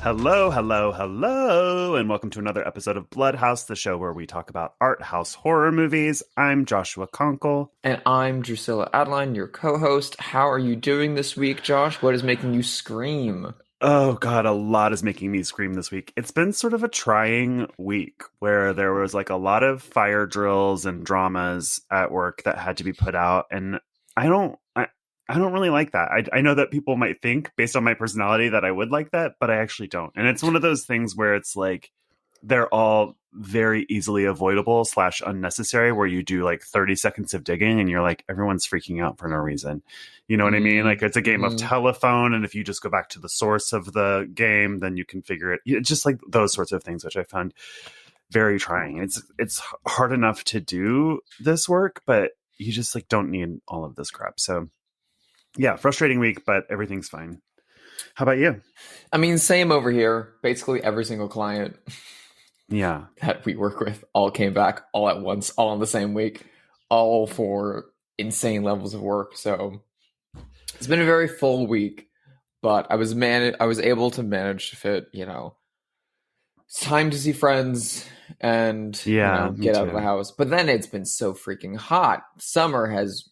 Hello, hello, hello, and welcome to another episode of Bloodhouse, the show where we talk about art house horror movies. I'm Joshua Conkle. And I'm Drusilla Adeline, your co-host. How are you doing this week, Josh? What is making you scream? Oh God, a lot is making me scream this week. It's been sort of a trying week where there was like a lot of fire drills and dramas at work that had to be put out, and I don't really like that. I know that people might think, based on my personality, that I would like that, but I actually don't. And it's one of those things where it's like they're all very easily avoidable / unnecessary, where you do like 30 seconds of digging and you're like, everyone's freaking out for no reason. You know what I mean? Like, it's a game of telephone, and if you just go back to the source of the game, then you can figure it. It's just like those sorts of things, which I found very trying. It's hard enough to do this work, but you just like don't need all of this crap. So yeah, frustrating week, but everything's fine. How about you? I mean, same over here. Basically, every single client that we work with all came back all at once, all in the same week, all for insane levels of work. So it's been a very full week, but I was able to manage to fit, it's time to see friends and get out of the house. But then it's been so freaking hot. Summer has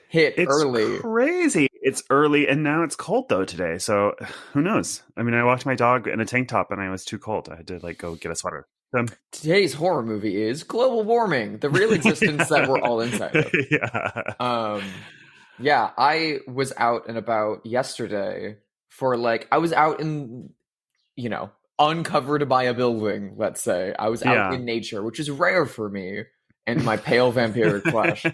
hit early. It's crazy. It's early, and now it's cold though today. So who knows? I mean, I walked my dog in a tank top, and I was too cold. I had to like go get a sweater. Today's horror movie is global warming, the real existence that we're all inside of. Yeah, I was out and about yesterday for I was out in, uncovered by a building. Let's say I was out in nature, which is rare for me and my pale vampiric flesh.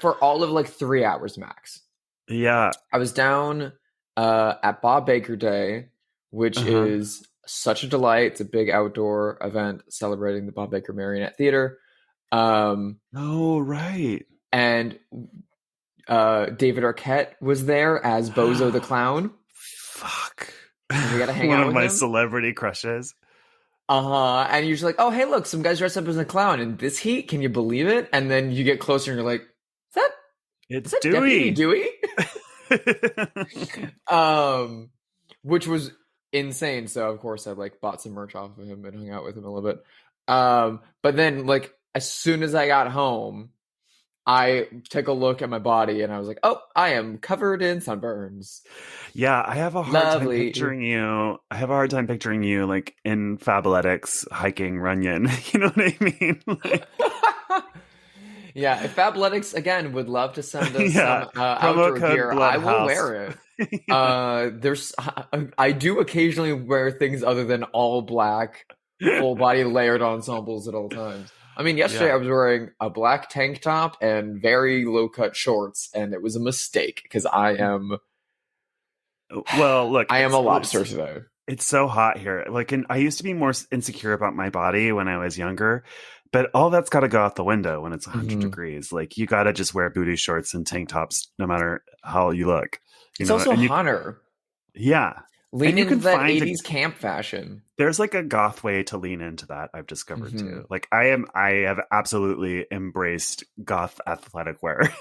For all of 3 hours max. Yeah. I was down at Bob Baker Day, which is such a delight. It's a big outdoor event celebrating the Bob Baker Marionette Theater. Oh, right. And David Arquette was there as Bozo the Clown. Fuck. We got to hang out with one of my him. celebrity crushes. And you're just like, oh, hey, look, some guys dressed up as a clown in this heat. Can you believe it? And then you get closer and you're like, is that Dewey. Dewey? Which was insane. So of course I bought some merch off of him and hung out with him a little bit. But then as soon as I got home, I took a look at my body and I was like, oh, I am covered in sunburns. Yeah, I have a hard time picturing you. I have a hard time picturing you in Fabletics hiking Runyon. You know what I mean? Yeah, if Fabletics again would love to send us some outdoor gear, I will wear it. I do occasionally wear things other than all black, full body layered ensembles at all times. I mean, yesterday I was wearing a black tank top and very low cut shorts, and it was a mistake because I am. Well, look, I am a lobster today. It's so hot here. I used to be more insecure about my body when I was younger, but all that's got to go out the window when it's 100 degrees. You got to just wear booty shorts and tank tops, no matter how you look. It's also hotter. Yeah. Lean into that 80s camp fashion. There's a goth way to lean into that, I've discovered too. I have absolutely embraced goth athletic wear.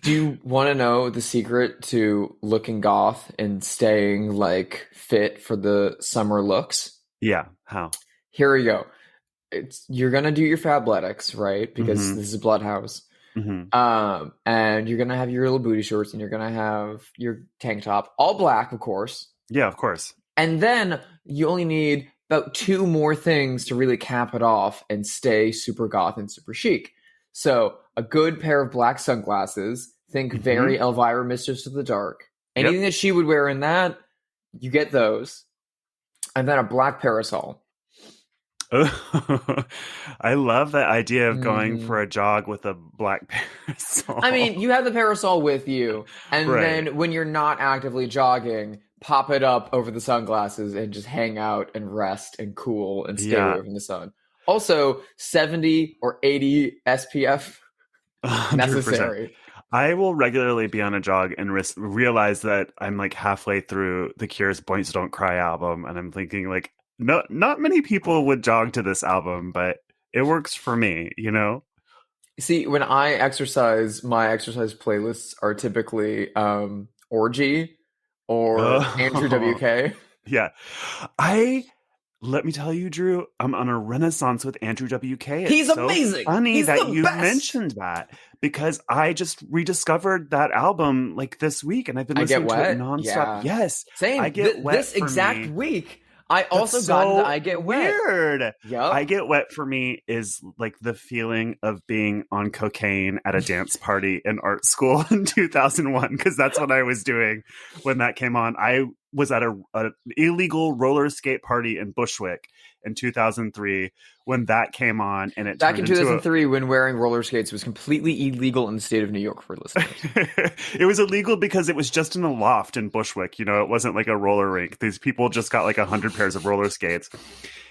Do you want to know the secret to looking goth and staying fit for the summer looks? Yeah. How? Here we go. You're gonna do your Fabletics, right? Because this is Bloodhouse. And you're gonna have your little booty shorts and you're gonna have your tank top, all black, of course. Yeah, of course. And then you only need about 2 more things to really cap it off and stay super goth and super chic. So a good pair of black sunglasses. Think very Elvira, Mistress of the Dark. Anything that she would wear in that, you get those. And then a black parasol. I love that idea of going for a jog with a black parasol. I mean, you have the parasol with you, and then when you're not actively jogging, pop it up over the sunglasses and just hang out and rest and cool and stay away from the sun. Also, 70 or 80 SPF 100%. Necessary. I will regularly be on a jog and realize that I'm halfway through the Cure's Boys Don't Cry album, and I'm thinking no, not many people would jog to this album, but it works for me, See, when I exercise, my exercise playlists are typically Orgy or Andrew WK. Yeah. Let me tell you, Drew, I'm on a renaissance with Andrew WK. He's so amazing. Funny He's that the you best. mentioned that, because I just rediscovered that album like this week, and I've been listening to it nonstop. Yeah. Yes, same. I Get Wet this for exact me. week. I also got into I Get Wet. Weird. Yep. I Get Wet for me is like the feeling of being on cocaine at a dance party in art school in 2001, because that's what I was doing when that came on. I was at an illegal roller skate party in Bushwick in 2003 when that came on, and it back in 2003 when wearing roller skates was completely illegal in the state of New York for listeners. It was illegal because it was just in a loft in Bushwick. You know, it wasn't like a roller rink. These people just got like 100 pairs of roller skates,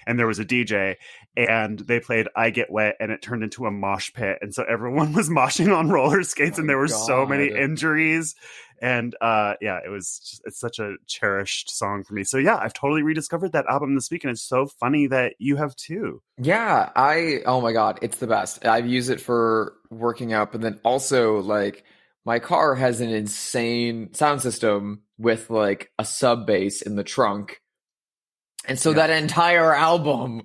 and there was a DJ, and they played I Get Wet, and it turned into a mosh pit, and so everyone was moshing on roller skates, and there were so many injuries. And it's such a cherished song for me. So yeah, I've totally rediscovered that album this week, and it's so funny that you have too. Yeah, oh my God, it's the best. I've used it for working out, but then also like my car has an insane sound system with like a sub bass in the trunk. And so that entire album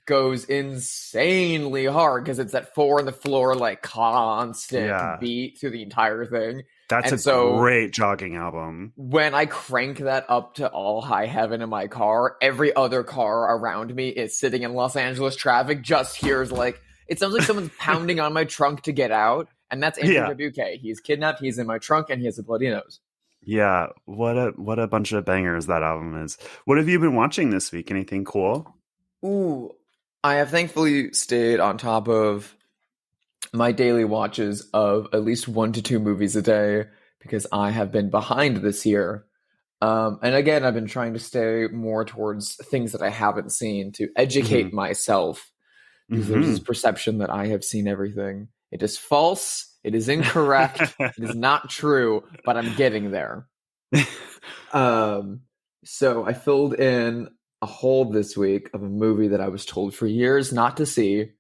goes insanely hard because it's that 4 on the floor, like constant beat through the entire thing. That's great jogging album. When I crank that up to all high heaven in my car, every other car around me is sitting in Los Angeles traffic just hears like, it sounds like someone's pounding on my trunk to get out. And that's Andrew WK. He's kidnapped, he's in my trunk, and he has a bloody nose. Yeah, what a bunch of bangers that album is. What have you been watching this week? Anything cool? Ooh, I have thankfully stayed on top of my daily watches of at least 1 to 2 movies a day because I have been behind this year. And again, I've been trying to stay more towards things that I haven't seen to educate myself, because there's this perception that I have seen everything. It is false. It is incorrect. It is not true, but I'm getting there. So I filled in a hole this week of a movie that I was told for years not to see,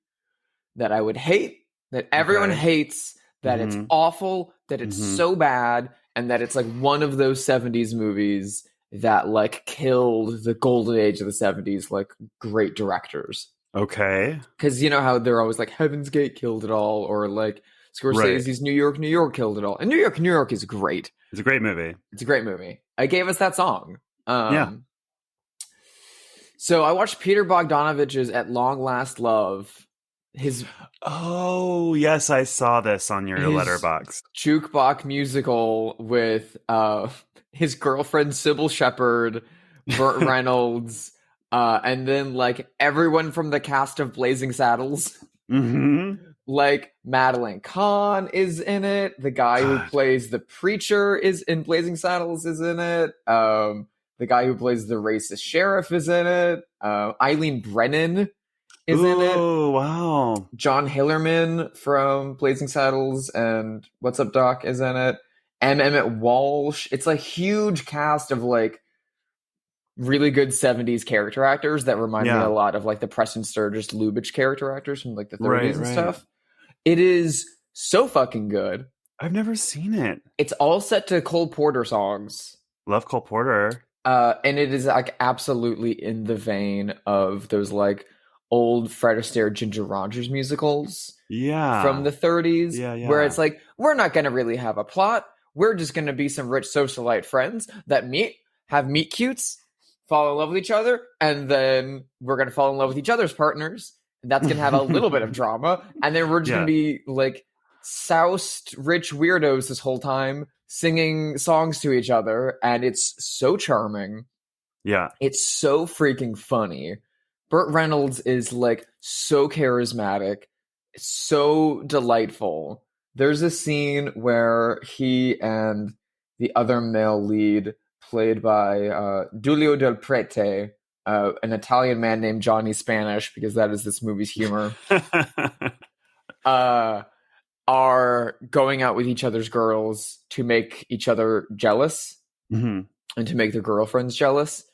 that I would hate, that everyone hates, that it's awful, that it's so bad, and that it's like one of those 70s movies that like killed the golden age of the 70s, like great directors. Okay. Because you know how they're always like Heaven's Gate killed it all, or like Scorsese's New York, New York killed it all. And New York, New York is great. It's a great movie. It's a great movie. I gave us that song. So I watched Peter Bogdanovich's At Long Last Love. Oh, yes, I saw this on your letterbox. Jukebox musical with his girlfriend Sybil Shepherd, Burt Reynolds, and then like everyone from the cast of Blazing Saddles. Like Madeline Kahn is in it. The guy who plays the preacher is in Blazing Saddles is in it. The guy who plays the racist sheriff is in it. Eileen Brennan is in it. Oh, wow. John Hillerman from Blazing Saddles and What's Up, Doc is in it. M. Emmett Walsh. It's a huge cast of like really good 70s character actors that remind me a lot of like the Preston Sturges Lubitsch character actors from like the 30s and stuff. It is so fucking good. I've never seen it. It's all set to Cole Porter songs. Love Cole Porter. And it is like absolutely in the vein of those like old Fred Astaire Ginger Rogers musicals from the 30s, where it's like, we're not going to really have a plot. We're just going to be some rich socialite friends that have meet cutes, fall in love with each other, and then we're going to fall in love with each other's partners. And that's going to have a little bit of drama. And then we're just going to be like soused rich weirdos this whole time singing songs to each other. And it's so charming. Yeah. It's so freaking funny. Burt Reynolds is like so charismatic, so delightful. There's a scene where he and the other male lead, played by Giulio Del Prete, an Italian man named Johnny Spanish, because that is this movie's humor, are going out with each other's girls to make each other jealous and to make their girlfriends jealous.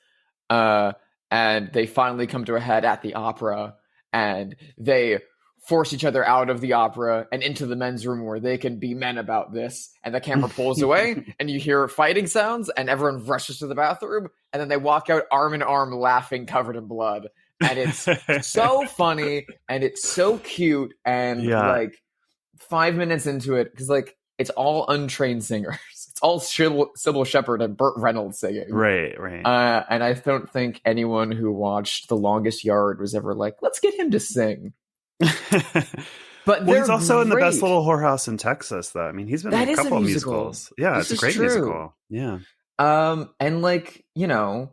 And they finally come to a head at the opera, and they force each other out of the opera and into the men's room where they can be men about this. And the camera pulls away and you hear fighting sounds and everyone rushes to the bathroom. And then they walk out arm in arm laughing, covered in blood. And it's so funny and it's so cute. And like 5 minutes into it, because like it's all untrained singers. It's all Sybil Shepherd and Burt Reynolds singing. Right. And I don't think anyone who watched The Longest Yard was ever like, let's get him to sing. But he's also in The Best Little Whorehouse in Texas, though. I mean, he's been in a couple of musicals. Yeah, it's a great musical. Yeah. And like, you know,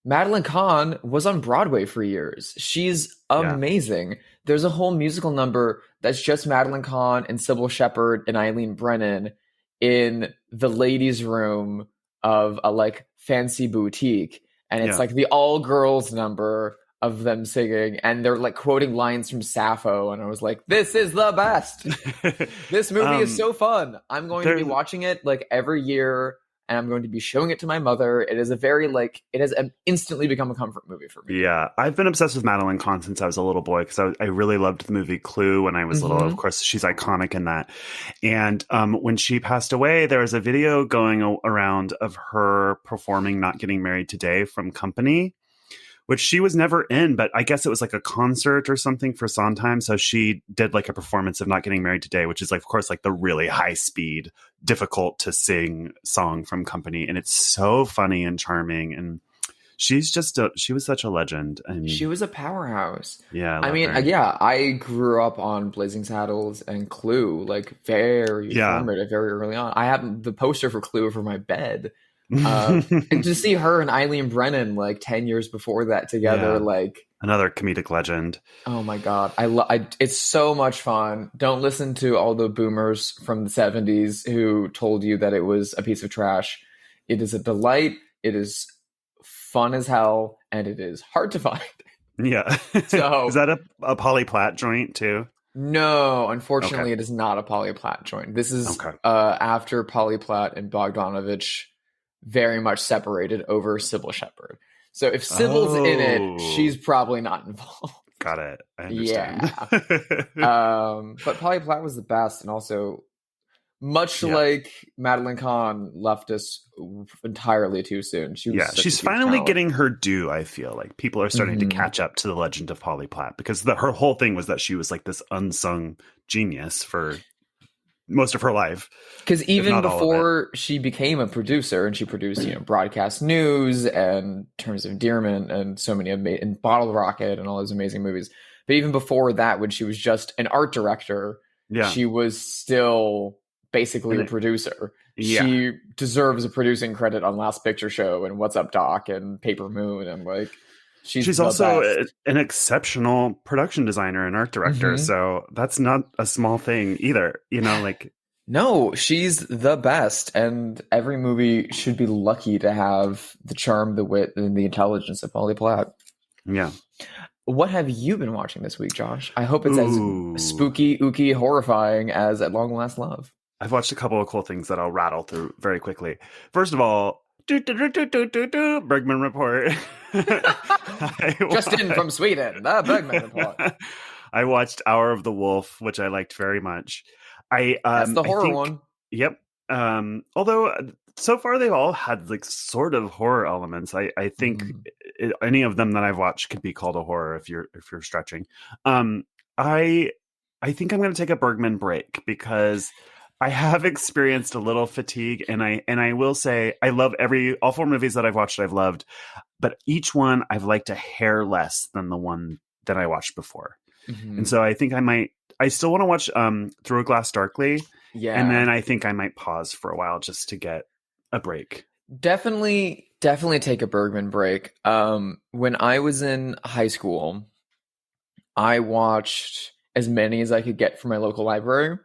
Madeline Kahn was on Broadway for years. She's amazing. Yeah. There's a whole musical number that's just Madeline Kahn and Sybil Shepherd and Eileen Brennan in the ladies' room of a like fancy boutique. And it's like the all girls number of them singing, and they're like quoting lines from Sappho. And I was like, this is the best. This movie is so fun. I'm going to be watching it like every year. And I'm going to be showing it to my mother. It is a very like, it has instantly become a comfort movie for me. Yeah. I've been obsessed with Madeline Kahn since I was a little boy because I really loved the movie Clue when I was little. Of course, she's iconic in that. And when she passed away, there was a video going around of her performing Not Getting Married Today from Company, which she was never in, but I guess it was like a concert or something for Sondheim. So she did like a performance of Not Getting Married Today, which is like, of course, like the really high speed, difficult to sing song from Company. And it's so funny and charming. And she's just, she was such a legend. And she was a powerhouse. Yeah. I mean, I grew up on Blazing Saddles and Clue, like very formative, very early on. I had the poster for Clue over my bed. And to see her and Eileen Brennan like 10 years before that together, like another comedic legend. Oh my god, it's so much fun. Don't listen to all the boomers from the 70s who told you that it was a piece of trash. It is a delight. It is fun as hell, and it is hard to find. Yeah. So is that a Polly Platt joint too? No, unfortunately, it is not a Polly Platt joint. This is after Polly Platt and Bogdanovich very much separated over Sybil Shepherd. So if Sybil's in it, she's probably not involved. Got it. I understand. Yeah. But Polly Platt was the best, and also much like Madeline Kahn left us entirely too soon. She's finally getting her due. I feel like people are starting to catch up to the legend of Polly Platt, because her whole thing was that she was like this unsung genius for most of her life. Because even before she became a producer, and she produced, Broadcast News and Terms of Endearment and so many and Bottle Rocket and all those amazing movies. But even before that, when she was just an art director, she was still basically a producer. She deserves a producing credit on Last Picture Show and What's Up Doc and Paper Moon. And like, she's also an exceptional production designer and art director. So that's not a small thing either, No, she's the best. And every movie should be lucky to have the charm, the wit, and the intelligence of Polly Platt. Yeah. What have you been watching this week, Josh? I hope it's as spooky, ooky, horrifying as At Long Last Love. I've watched a couple of cool things that I'll rattle through very quickly. First of all, Bergman Report. Just in from Sweden, the Bergman Report. I watched Hour of the Wolf, which I liked very much. That's the horror one. Yep. Although so far they've all had like sort of horror elements. I think any of them that I've watched could be called a horror if you're stretching. I think I'm going to take a Bergman break because I have experienced a little fatigue, and I will say I love all four movies that I've watched. I've loved, but each one I've liked a hair less than the one that I watched before. And so I think I still want to watch Through a Glass Darkly. Yeah. And then I think I might pause for a while just to get a break. Definitely take a Bergman break. When I was in high school, I watched as many as I could get from my local library,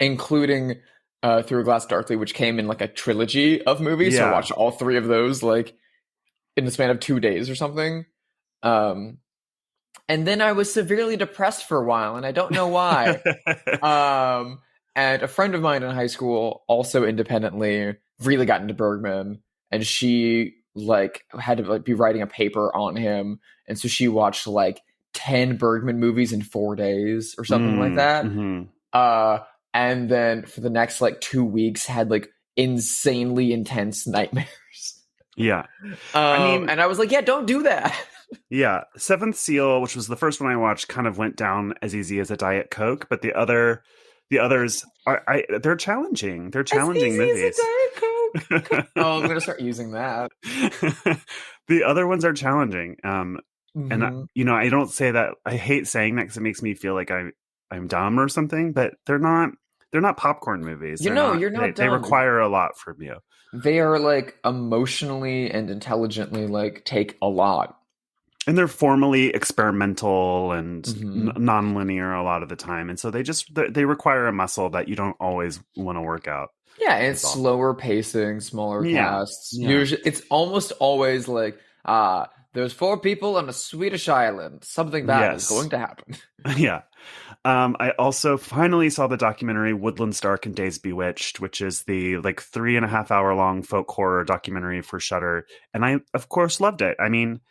including Through a Glass Darkly, which came in like a trilogy of movies. So I watched all three of those like in the span of 2 days or something. And then I was severely depressed for a while, and I don't know why. And a friend of mine in high school also independently really got into Bergman, and she like had to like be writing a paper on him. And so she watched like 10 Bergman movies in 4 days or something like that. And then for the next like 2 weeks had like insanely intense nightmares. Yeah. And I was like, yeah, don't do that. Yeah. Seventh Seal, which was the first one I watched, kind of went down as easy as a Diet Coke, but the others they're challenging. They're challenging movies. As a Diet Coke. Oh, I'm gonna start using that. The other ones are challenging. And I don't say that. I hate saying that because it makes me feel like I'm dumb or something. But they're not popcorn movies. You're not dumb. They require a lot from you. They are like emotionally and intelligently like take a lot. And they're formally experimental and non-linear a lot of the time. And so they require a muscle that you don't always want to work out. Yeah, and it's slower pacing, smaller casts. Yeah. Usually, it's almost always like, there's 4 people on a Swedish island. Something bad is going to happen. Yeah. I also finally saw the documentary Woodlands, Dark and Days Bewitched, which is the like 3.5 hour long folk horror documentary for Shudder. And I, of course, loved it. I mean,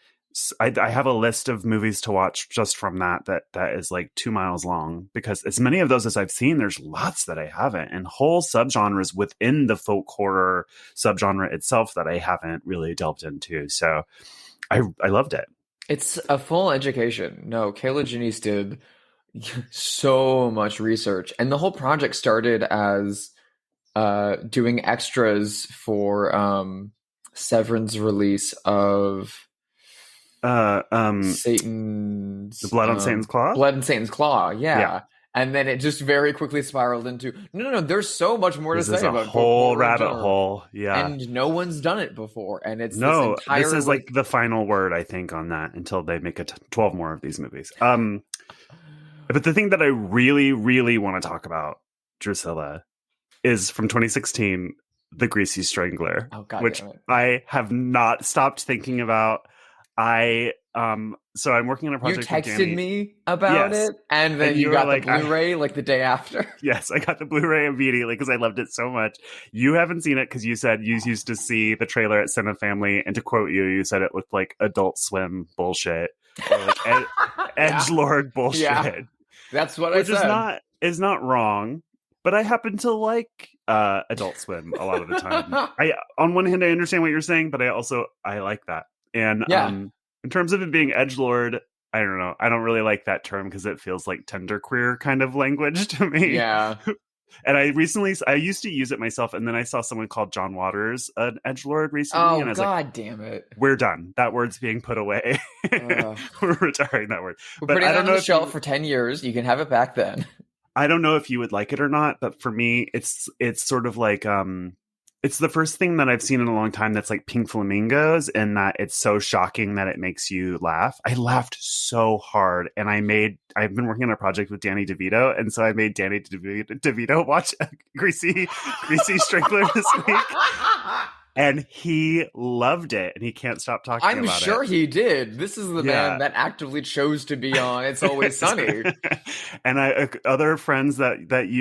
I have a list of movies to watch just from that is like 2 miles long, because as many of those as I've seen, there's lots that I haven't, and whole subgenres within the folk horror subgenre itself that I haven't really delved into. So I loved it. It's a full education. No, Kayla Janice did so much research, and the whole project started as doing extras for Severin's release of Satan's The Blood on Satan's Claw? Blood on Satan's Claw, yeah. And then it just very quickly spiraled into no, there's so much more to say about a whole rabbit hole. Yeah. And no one's done it before. And it's this is like the final word, I think, on that until they make 12 more of these movies. But the thing that I really, really want to talk about, Drusilla, is from 2016, The Greasy Strangler, which I have not stopped thinking about. So I'm working on a project. You texted me about it, and then you got the Blu-ray like the day after. Yes, I got the Blu-ray immediately because I loved it so much. You haven't seen it because you said you used to see the trailer at Cinema Family, and to quote you, you said it looked like Adult Swim bullshit, or like edgelord bullshit. Yeah, that's what I said. Which is not wrong, but I happen to like Adult Swim a lot of the time. On one hand, I understand what you're saying, but I like that. And in terms of it being edgelord, I don't know. I don't really like that term because it feels like genderqueer kind of language to me. Yeah. And I used to use it myself, and then I saw someone called John Waters an edgelord recently. Oh, and I was God damn it. We're done. That word's being put away. We're retiring that word. We're putting it on the shelf for 10 years. You can have it back then. I don't know if you would like it or not, but for me, it's sort of like it's the first thing that I've seen in a long time that's like Pink Flamingos, and that it's so shocking that it makes you laugh. I laughed so hard, and I've been working on a project with Dani DeVito, and so I made Dani DeVito watch Greasy Strangler this week. And he loved it, and he can't stop talking about it. I'm sure he did. This is the man that actively chose to be on It's Always Sunny. And other friends that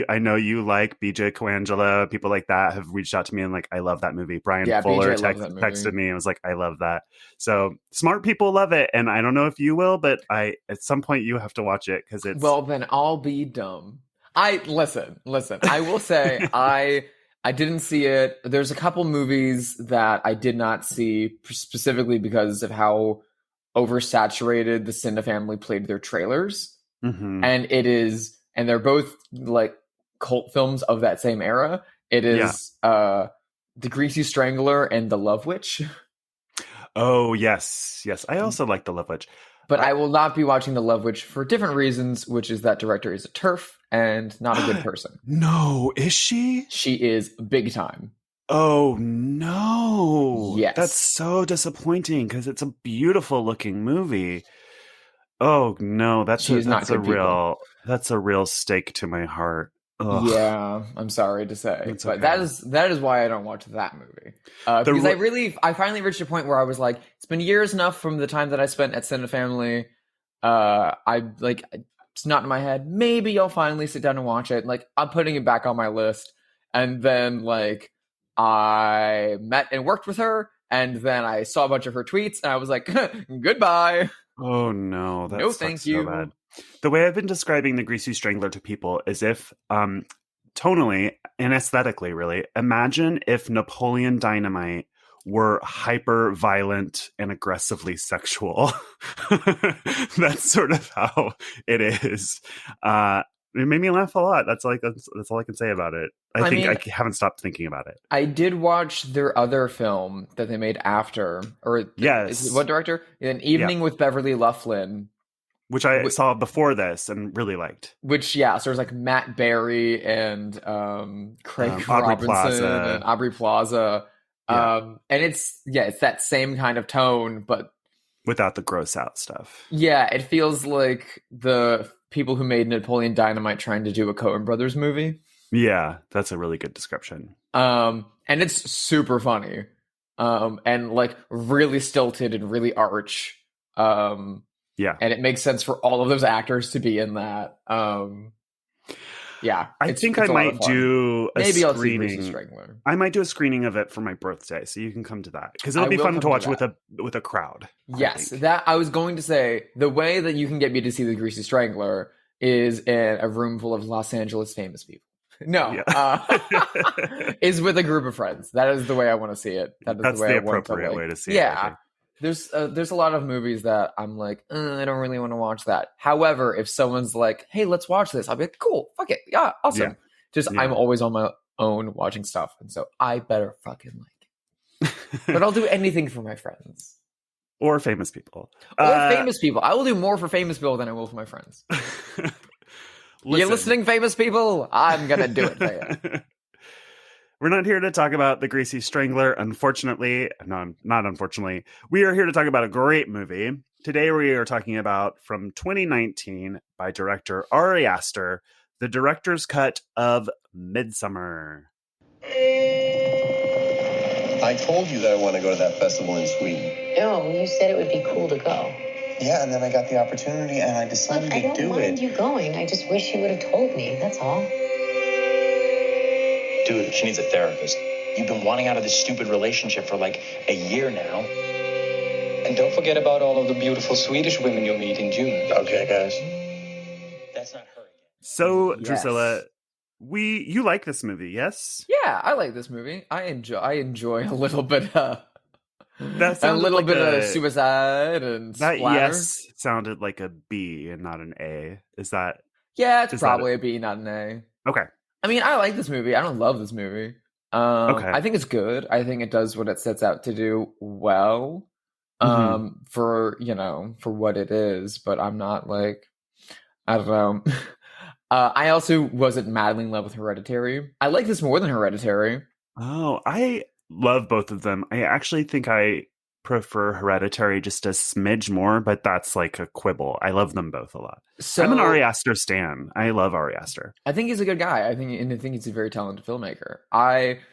I know you like, BJ Coangelo, people like that, have reached out to me and like, I love that movie. Brian Fuller texted me and was like, I love that. So smart people love it, and I don't know if you will, but at some point you have to watch it because it's. Well, then I'll be dumb. Listen. I will say I didn't see it. There's a couple movies that I did not see specifically because of how oversaturated the Cinema Family played their trailers. Mm-hmm. And they're both like cult films of that same era. It is The Greasy Strangler and The Love Witch. Oh, yes. I also like The Love Witch. But I will not be watching The Love Witch for different reasons, which is that director is a TERF and not a good person. No, is she? She is big time. Oh, no. Yes. That's so disappointing because it's a beautiful looking movie. Oh, no. That's a real stake to my heart. Ugh. Yeah, I'm sorry to say, but that is why I don't watch that movie. Because I finally reached a point where I was like, it's been years enough from the time that I spent at Cinema Family. It's not in my head. Maybe I'll finally sit down and watch it. Like, I'm putting it back on my list, and then like I met and worked with her, and then I saw a bunch of her tweets, and I was like, goodbye. Oh no, that No, sucks thank so you. bad. The way I've been describing the Greasy Strangler to people is if tonally and aesthetically, really, imagine if Napoleon Dynamite were hyper violent and aggressively sexual. That's sort of how it is. It made me laugh a lot. That's all I can say about it. I think I haven't stopped thinking about it. I did watch their other film that they made after, yes, what director? An Evening with Beverly Loughlin, which I saw before this and really liked. Which, so there's like Matt Berry and Craig Robinson and Aubrey Plaza. And it's that same kind of tone, but without the gross out stuff. Yeah, it feels like the people who made Napoleon Dynamite trying to do a Coen Brothers movie. Yeah, that's a really good description. And it's super funny. And like really stilted and really arch. Yeah. And it makes sense for all of those actors to be in that. Yeah. I think I might do a Maybe screening. I'll see Greasy Strangler. I might do a screening of it for my birthday, so you can come to that. Because it'll be fun to watch with a crowd. Yes. That I was going to say, the way that you can get me to see the Greasy Strangler is in a room full of Los Angeles famous people. No. Yeah. Is with a group of friends. That is the way I want to see it. That's the appropriate way to see it. Yeah. There's a lot of movies that I'm like, I don't really want to watch that. However, if someone's like, hey, let's watch this, I'll be like, cool, fuck it. Yeah, awesome. I'm always on my own watching stuff. And so I better fucking like it. But I'll do anything for my friends. Or famous people. Famous people. I will do more for famous people than I will for my friends. You listening, famous people? I'm going to do it for you. We're not here to talk about The Greasy Strangler, unfortunately. No, not unfortunately. We are here to talk about a great movie. Today we are talking about, from 2019, by director Ari Aster, the director's cut of Midsommar. I told you that I want to go to that festival in Sweden. No, you said it would be cool to go. Yeah, and then I got the opportunity and I decided to do it. I don't mind you going. I just wish you would have told me. That's all. Dude, she needs a therapist. You've been wanting out of this stupid relationship for like a year now. And don't forget about all of the beautiful Swedish women you'll meet in June. Okay, guys. That's not her again. So, Drusilla, you like this movie, yes? Yeah, I like this movie. I enjoy a little bit of suicide and that splatter. Yes sounded like a B and not an A. Is that? Yeah, it's probably a B, not an A. Okay. I mean, I like this movie. I don't love this movie. Okay. I think it's good. I think it does what it sets out to do well. For what it is, but I'm not like, I don't know. I also wasn't madly in love with Hereditary. I like this more than Hereditary. Oh, I love both of them. I actually think I prefer Hereditary just a smidge more, but that's like a quibble. I love them both a lot. So, I'm an Ari Aster stan. I love Ari Aster. I think he's a good guy. I think he's a very talented filmmaker.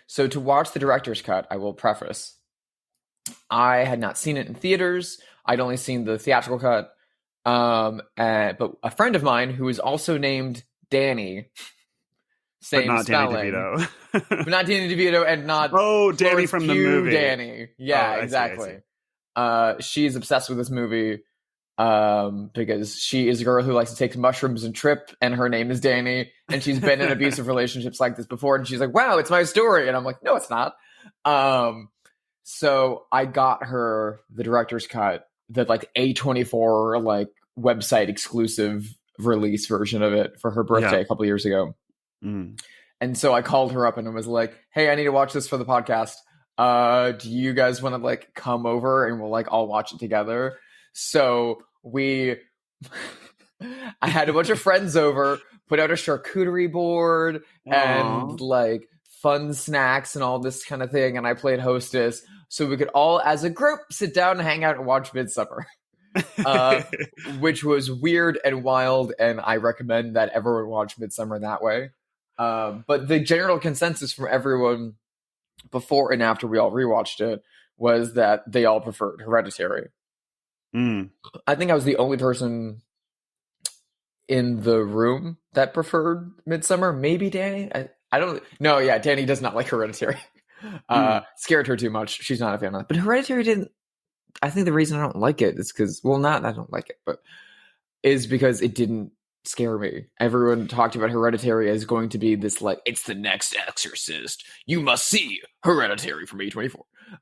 So to watch the director's cut, I will preface, I had not seen it in theaters. I'd only seen the theatrical cut. But a friend of mine who is also named Dani, same but not spelling, Danny DeVito. but not Danny DeVito and not Dani Florence from Pugh the movie. Dani. Yeah, exactly. I see. She's obsessed with this movie because she is a girl who likes to take mushrooms and trip, and her name is Dani, and she's been in abusive relationships like this before, and she's like, wow, it's my story. And I'm like, no, it's not. So I got her the director's cut, the like A24 like website exclusive release version of it for her birthday a couple years ago. And so I called her up and I was like, hey, I need to watch this for the podcast. Do you guys want to like come over and we'll like all watch it together? So I had a bunch of friends over, put out a charcuterie board and like fun snacks and all this kind of thing. And I played hostess so we could all as a group sit down and hang out and watch Midsommar. Which was weird and wild, and I recommend that everyone watch Midsommar that way. But the general consensus from everyone before and after we all rewatched it was that they all preferred Hereditary. I think I was the only person in the room that preferred Midsommar. Maybe Dani. I don't know. Yeah, Dani does not like Hereditary. Scared her too much. She's not a fan of it. But Hereditary didn't I think the reason I don't like it is because, well, not I don't like it, but is because it didn't scare me. Everyone talked about Hereditary as going to be this, like, it's the next Exorcist. You must see Hereditary from A24.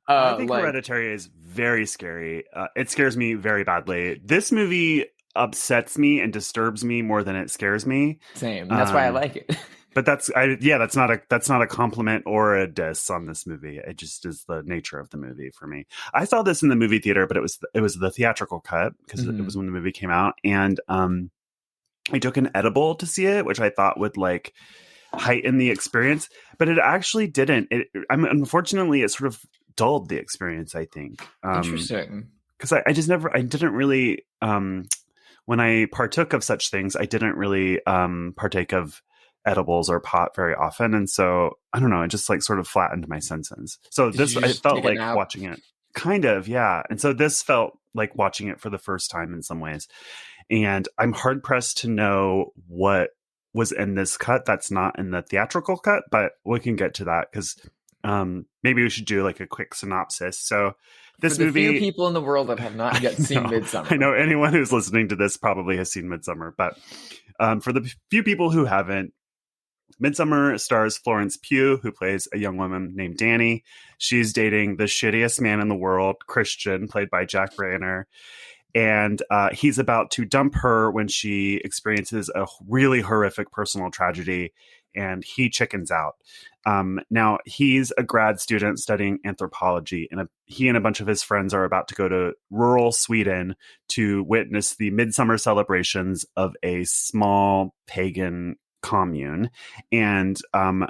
I think Hereditary is very scary. It scares me very badly. This movie upsets me and disturbs me more than it scares me. Same. That's why I like it. But that's not a compliment or a diss on this movie. It just is the nature of the movie for me. I saw this in the movie theater, but it was the theatrical cut because it was when the movie came out, and I took an edible to see it, which I thought would like heighten the experience, but it actually didn't. Unfortunately, it sort of dulled the experience, I think. Interesting. Because I didn't really, when I partook of such things, I didn't really partake of edibles or pot very often. And so, I don't know, it just like sort of flattened my senses. So I felt like watching it. Kind of, yeah. And so this felt like watching it for the first time in some ways. And I'm hard pressed to know what was in this cut that's not in the theatrical cut, but we can get to that because maybe we should do like a quick synopsis. So this movie, few people in the world that have not yet seen Midsommar. I know anyone who's listening to this probably has seen Midsommar, but for the few people who haven't, Midsommar stars Florence Pugh, who plays a young woman named Dani. She's dating the shittiest man in the world, Christian, played by Jack Reynor. And he's about to dump her when she experiences a really horrific personal tragedy, and he chickens out. Now, he's a grad student studying anthropology, and he and a bunch of his friends are about to go to rural Sweden to witness the midsummer celebrations of a small pagan commune. And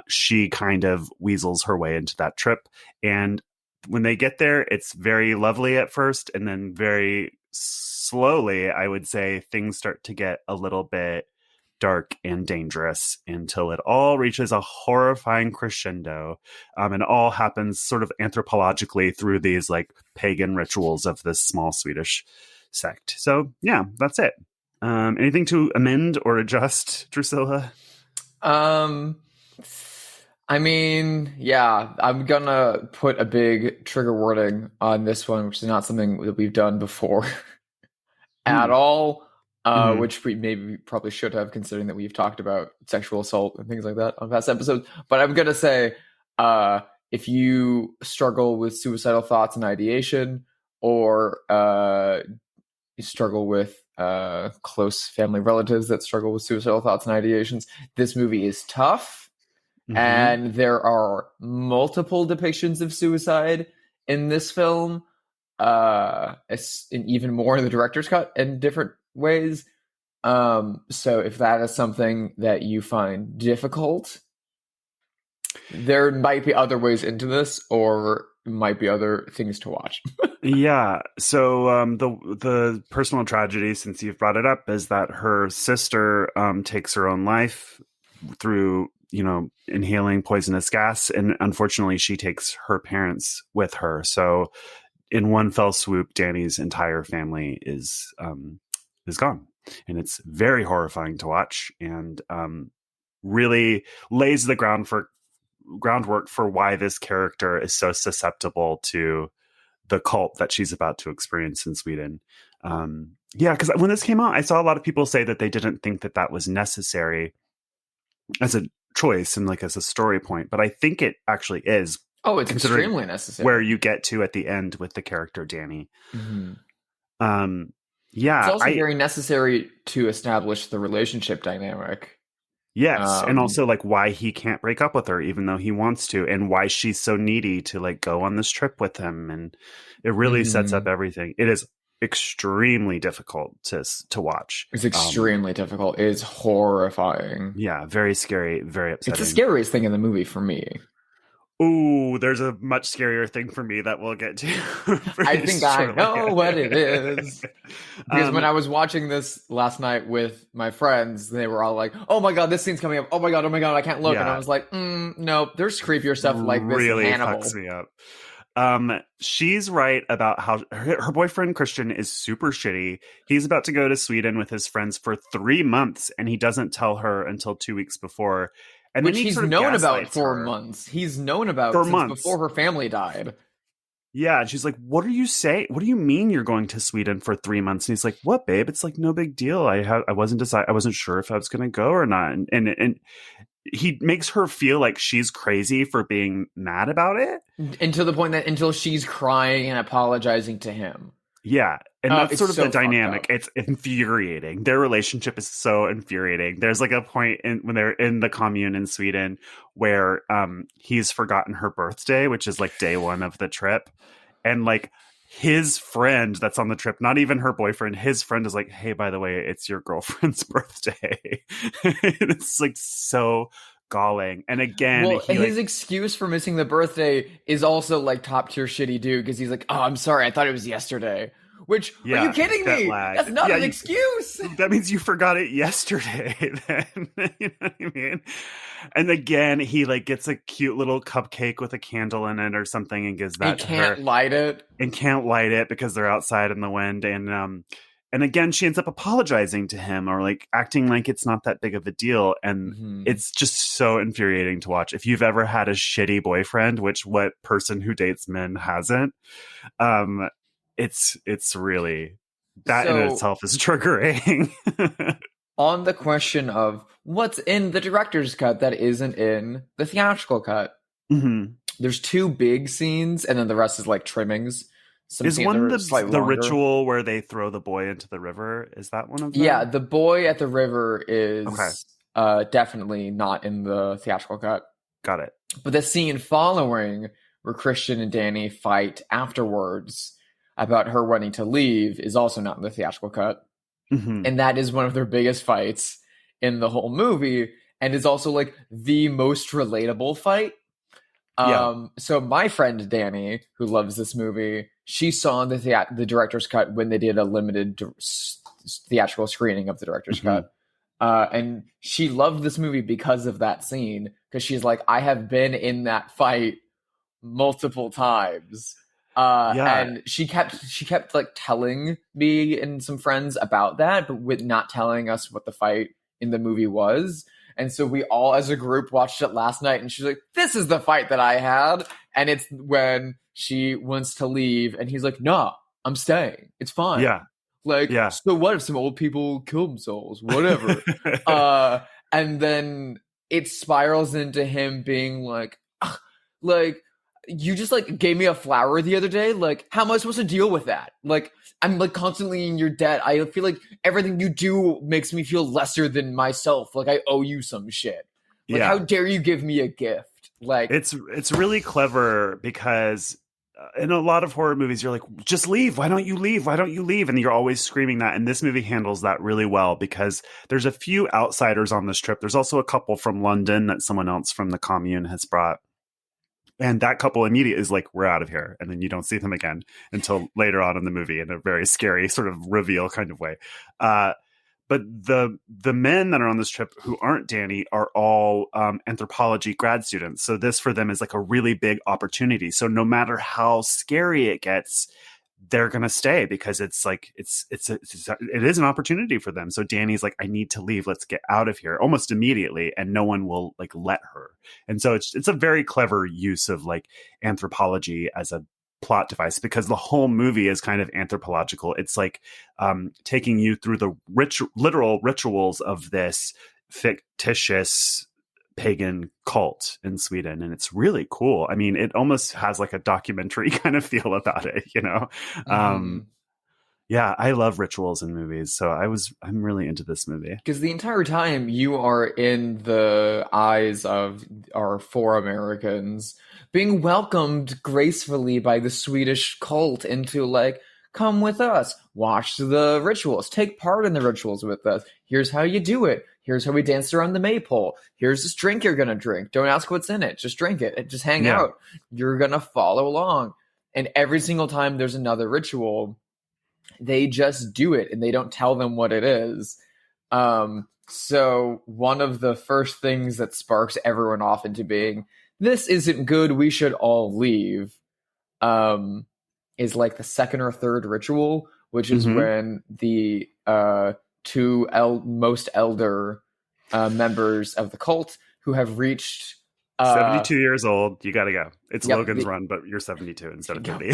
she kind of weasels her way into that trip. And when they get there, it's very lovely at first, and then very slowly, I would say, things start to get a little bit dark and dangerous until it all reaches a horrifying crescendo. And it all happens sort of anthropologically through these like pagan rituals of this small Swedish sect. So yeah, that's it. Anything to amend or adjust, Drusilla? I mean, yeah, I'm gonna put a big trigger warning on this one, which is not something that we've done before at all, which we maybe probably should have, considering that we've talked about sexual assault and things like that on past episodes. But I'm gonna say, if you struggle with suicidal thoughts and ideation, or you struggle with close family relatives that struggle with suicidal thoughts and ideations, this movie is tough. And there are multiple depictions of suicide in this film, and even more in the director's cut in different ways. So if that is something that you find difficult, there might be other ways into this, or might be other things to watch. Yeah. So the personal tragedy, since you've brought it up, is that her sister takes her own life through, inhaling poisonous gas. And unfortunately, she takes her parents with her. So in one fell swoop, Dani's entire family is gone. And it's very horrifying to watch, and really lays the groundwork for why this character is so susceptible to the cult that she's about to experience in Sweden. Because when this came out, I saw a lot of people say that they didn't think that was necessary as a choice and like as a story point, but I think it actually is. Oh, it's extremely necessary. Where you get to at the end with the character Dani. It's also very necessary to establish the relationship dynamic. Yes, and also like why he can't break up with her even though he wants to, and why she's so needy to like go on this trip with him, and it really sets up everything. It is extremely difficult to watch. It's extremely difficult. It is horrifying. Yeah, very scary, very upsetting. It's the scariest thing in the movie for me. Ooh, there's a much scarier thing for me that we'll get to. I think shortly. I know what it is. Because when I was watching this last night with my friends, they were all like, "Oh my god, this scene's coming up! Oh my god, I can't look!" And I was like, "No, there's creepier stuff like this." Really Hannibal. fucks me up. She's right about how her boyfriend Christian is super shitty. He's about to go to Sweden with his friends for 3 months, and he doesn't tell her until 2 weeks before. And which then he's known about for months. He's known about since before her family died. Yeah, and she's like, "What are you saying? What do you mean you're going to Sweden for 3 months?" And he's like, "What, babe? It's like no big deal. I wasn't sure if I was going to go or not." And he makes her feel like she's crazy for being mad about it, and to the point that until she's crying and apologizing to him. Yeah, and that's sort of so the dynamic. It's infuriating. Their relationship is so infuriating. There's like a point when they're in the commune in Sweden where he's forgotten her birthday, which is like day one of the trip. And like his friend that's on the trip, not even her boyfriend, his friend is like, "Hey, by the way, it's your girlfriend's birthday." It's like so galling. And again, his excuse for missing the birthday is also like top tier shitty dude, because he's like, "Oh, I'm sorry, I thought it was yesterday." Which, are you kidding me? That's not an excuse. That means you forgot it yesterday then. You know what I mean? And again, he like gets a cute little cupcake with a candle in it or something and gives that to her. And can't light it because they're outside in the wind. And again, she ends up apologizing to him or like acting like it's not that big of a deal. And it's just so infuriating to watch. If you've ever had a shitty boyfriend, which what person who dates men hasn't, it's really, that in itself is triggering. On the question of what's in the director's cut that isn't in the theatrical cut, there's 2 big scenes and then the rest is like trimmings. Is one the ritual where they throw the boy into the river? Is that one of them? Yeah, the boy at the river is definitely not in the theatrical cut. Got it. But the scene following, where Christian and Dani fight afterwards about her wanting to leave, is also not in the theatrical cut. And that is one of their biggest fights in the whole movie, and is also like the most relatable fight. So my friend Dani, who loves this movie, she saw the director's cut when they did a limited theatrical screening of the director's cut. And she loved this movie because of that scene, because she's like, I have been in that fight multiple times. And she kept like telling me and some friends about that, but with not telling us what the fight in the movie was. And so we all as a group watched it last night, and she's like, "This is the fight that I had." And it's when she wants to leave and he's like, "No, I'm staying. It's fine." So what if some old people kill themselves? Whatever. And then it spirals into him being like, "You just like gave me a flower the other day. Like, how am I supposed to deal with that? Like, I'm like constantly in your debt. I feel like everything you do makes me feel lesser than myself. Like I owe you some shit. Like, how dare you give me a gift?" Like, it's really clever because in a lot of horror movies, you're like, "Just leave. Why don't you leave? Why don't you leave?" And you're always screaming that. And this movie handles that really well because there's a few outsiders on this trip. There's also a couple from London that someone else from the commune has brought. And that couple immediately is like, "We're out of here." And then you don't see them again until later on in the movie in a very scary sort of reveal kind of way. But the men that are on this trip who aren't Dani are all anthropology grad students. So this for them is like a really big opportunity. So no matter how scary it gets, they're going to stay because it's like, it is an opportunity for them. So Dani's like, "I need to leave. Let's get out of here," almost immediately. And no one will like let her. And so it's a very clever use of like anthropology as a plot device, because the whole movie is kind of anthropological. It's like taking you through the literal rituals of this fictitious pagan cult in Sweden, and it's really cool. I mean, it almost has like a documentary kind of feel about it, you know. I love rituals in movies, so I'm really into this movie because the entire time you are in the eyes of our 4 Americans being welcomed gracefully by the Swedish cult into like, "Come with us, watch the rituals, take part in the rituals with us. Here's how you do it. Here's how we dance around the maypole. Here's this drink you're going to drink. Don't ask what's in it. Just drink it and just hang out. You're going to follow along." And every single time there's another ritual, they just do it and they don't tell them what it is. So one of the first things that sparks everyone off into being, "This isn't good, we should all leave," is like the second or third ritual, which is when the 2 most elder members of the cult who have reached 72 years old. You got to go. It's Yep, Logan's Run, but you're 72 instead of 30.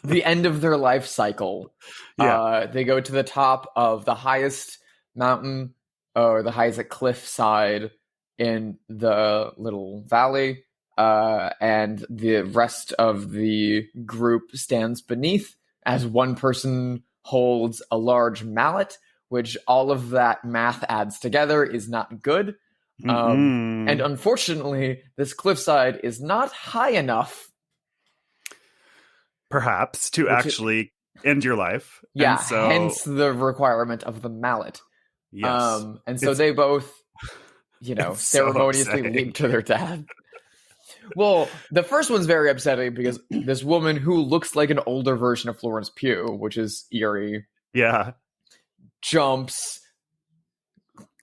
The end of their life cycle. Yeah. They go to the top of the highest mountain or the highest cliff side in the little valley. And the rest of the group stands beneath as one person holds a large mallet, which all of that math adds together is not good. And unfortunately, this cliffside is not high enough. Perhaps to actually end your life. Yeah, and so, hence the requirement of the mallet. Yes. And so they both, ceremoniously leap to their death. Well, the first one's very upsetting because this woman who looks like an older version of Florence Pugh, which is eerie. Yeah. Jumps,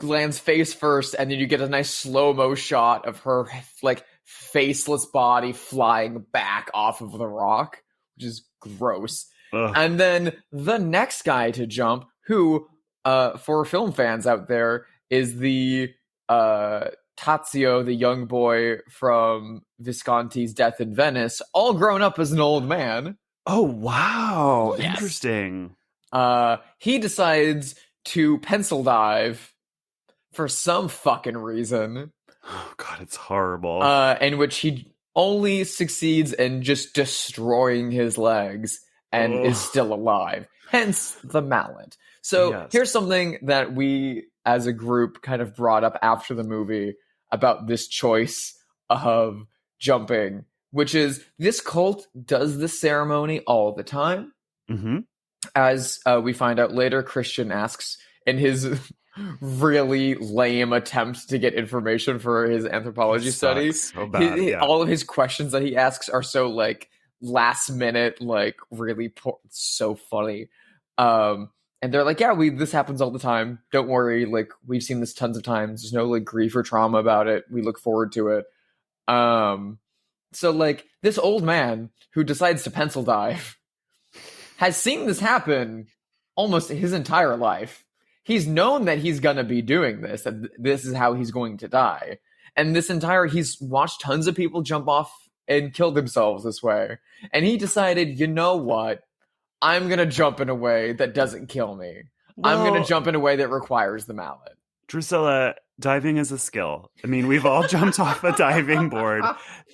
lands face first, and then you get a nice slow-mo shot of her like faceless body flying back off of the rock, which is gross. Ugh. And then the next guy to jump, who for film fans out there, is the Tazio, the young boy from Visconti's Death in Venice, all grown up as an old man. Oh, wow. Yes. Interesting. He decides to pencil dive for some fucking reason. Oh, God, it's horrible. In which he only succeeds in just destroying his legs and is still alive. Hence the mallet. So here's something that we, as a group, kind of brought up after the movie about this choice of jumping, which is this cult does this ceremony all the time. Mm-hmm. As we find out later, Christian asks in his really lame attempt to get information for his anthropology study. So bad, All of his questions that he asks are so like last minute, like really poor, so funny. And they're like, yeah, this happens all the time. Don't worry. Like, we've seen this tons of times. There's no like grief or trauma about it. We look forward to it. So like this old man who decides to pencil dive has seen this happen almost his entire life. He's known that he's going to be doing this, that this is how he's going to die. And he's watched tons of people jump off and kill themselves this way. And he decided, you know what? I'm going to jump in a way that doesn't kill me. I'm going to jump in a way that requires the mallet. Drusilla, diving is a skill. I mean, we've all jumped off a diving board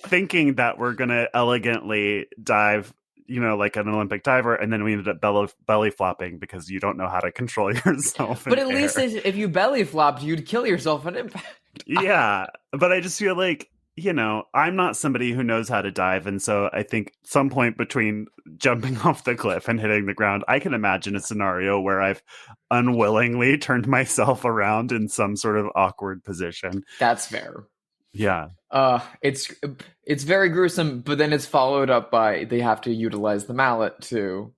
thinking that we're going to elegantly dive, like an Olympic diver, and then we ended up belly flopping because you don't know how to control yourself. But at least if you belly flopped, you'd kill yourself on impact. Yeah, but I just feel like, I'm not somebody who knows how to dive. And so I think some point between jumping off the cliff and hitting the ground, I can imagine a scenario where I've unwillingly turned myself around in some sort of awkward position. That's fair. Yeah. It's very gruesome, but then it's followed up by they have to utilize the mallet to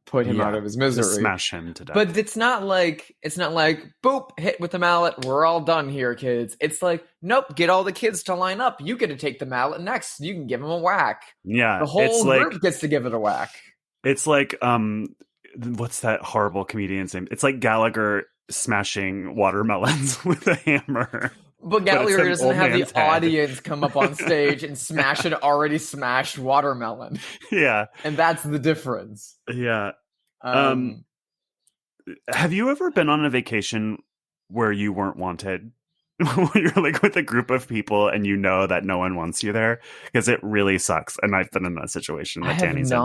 put him out of his misery. To smash him to death. But it's not like boop, hit with the mallet, we're all done here, kids. It's like, nope, get all the kids to line up. You get to take the mallet next. You can give them a whack. Yeah. The whole group gets to give it a whack. It's like what's that horrible comedian's name? It's like Gallagher smashing watermelons with a hammer. But Gallagher doesn't have the audience come up on stage and smash an already smashed watermelon. Yeah. And that's the difference. Yeah. Have you ever been on a vacation where you weren't wanted? When you're like with a group of people and you know that no one wants you there? Because it really sucks. And I've been in that situation that Dani's in.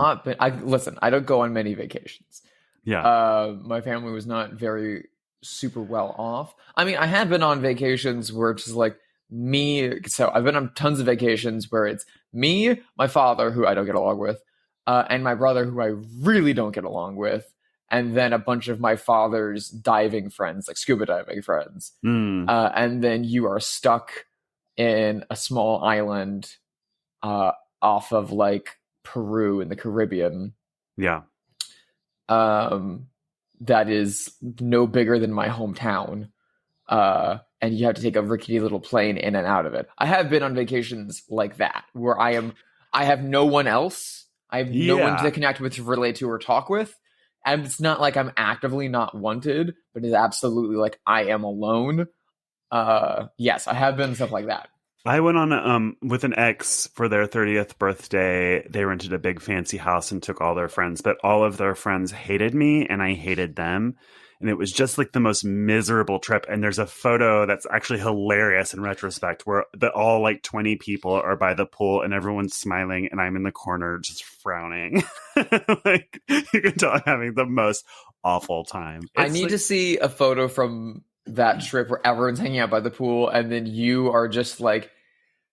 Listen, I don't go on many vacations. Yeah. My family was not very super well off. I mean, I have been on vacations where it's just like me. So I've been on tons of vacations where it's me, my father, who I don't get along with, and my brother, who I really don't get along with, and then a bunch of my father's diving friends, like scuba diving friends. And then you are stuck in a small island off of like Peru in the Caribbean. Yeah. That is no bigger than my hometown. And you have to take a rickety little plane in and out of it. I have been on vacations like that, where I have no one else. I have no one to connect with, to relate to, or talk with. And it's not like I'm actively not wanted, but it's absolutely like I am alone. Yes, I have been stuff like that. I went on with an ex for their 30th birthday. They rented a big fancy house and took all their friends, but all of their friends hated me and I hated them. And it was just like the most miserable trip. And there's a photo that's actually hilarious in retrospect where all like 20 people are by the pool and everyone's smiling and I'm in the corner just frowning. Like you can tell I'm having the most awful time. I need to see a photo from that trip where everyone's hanging out by the pool and then you are just like,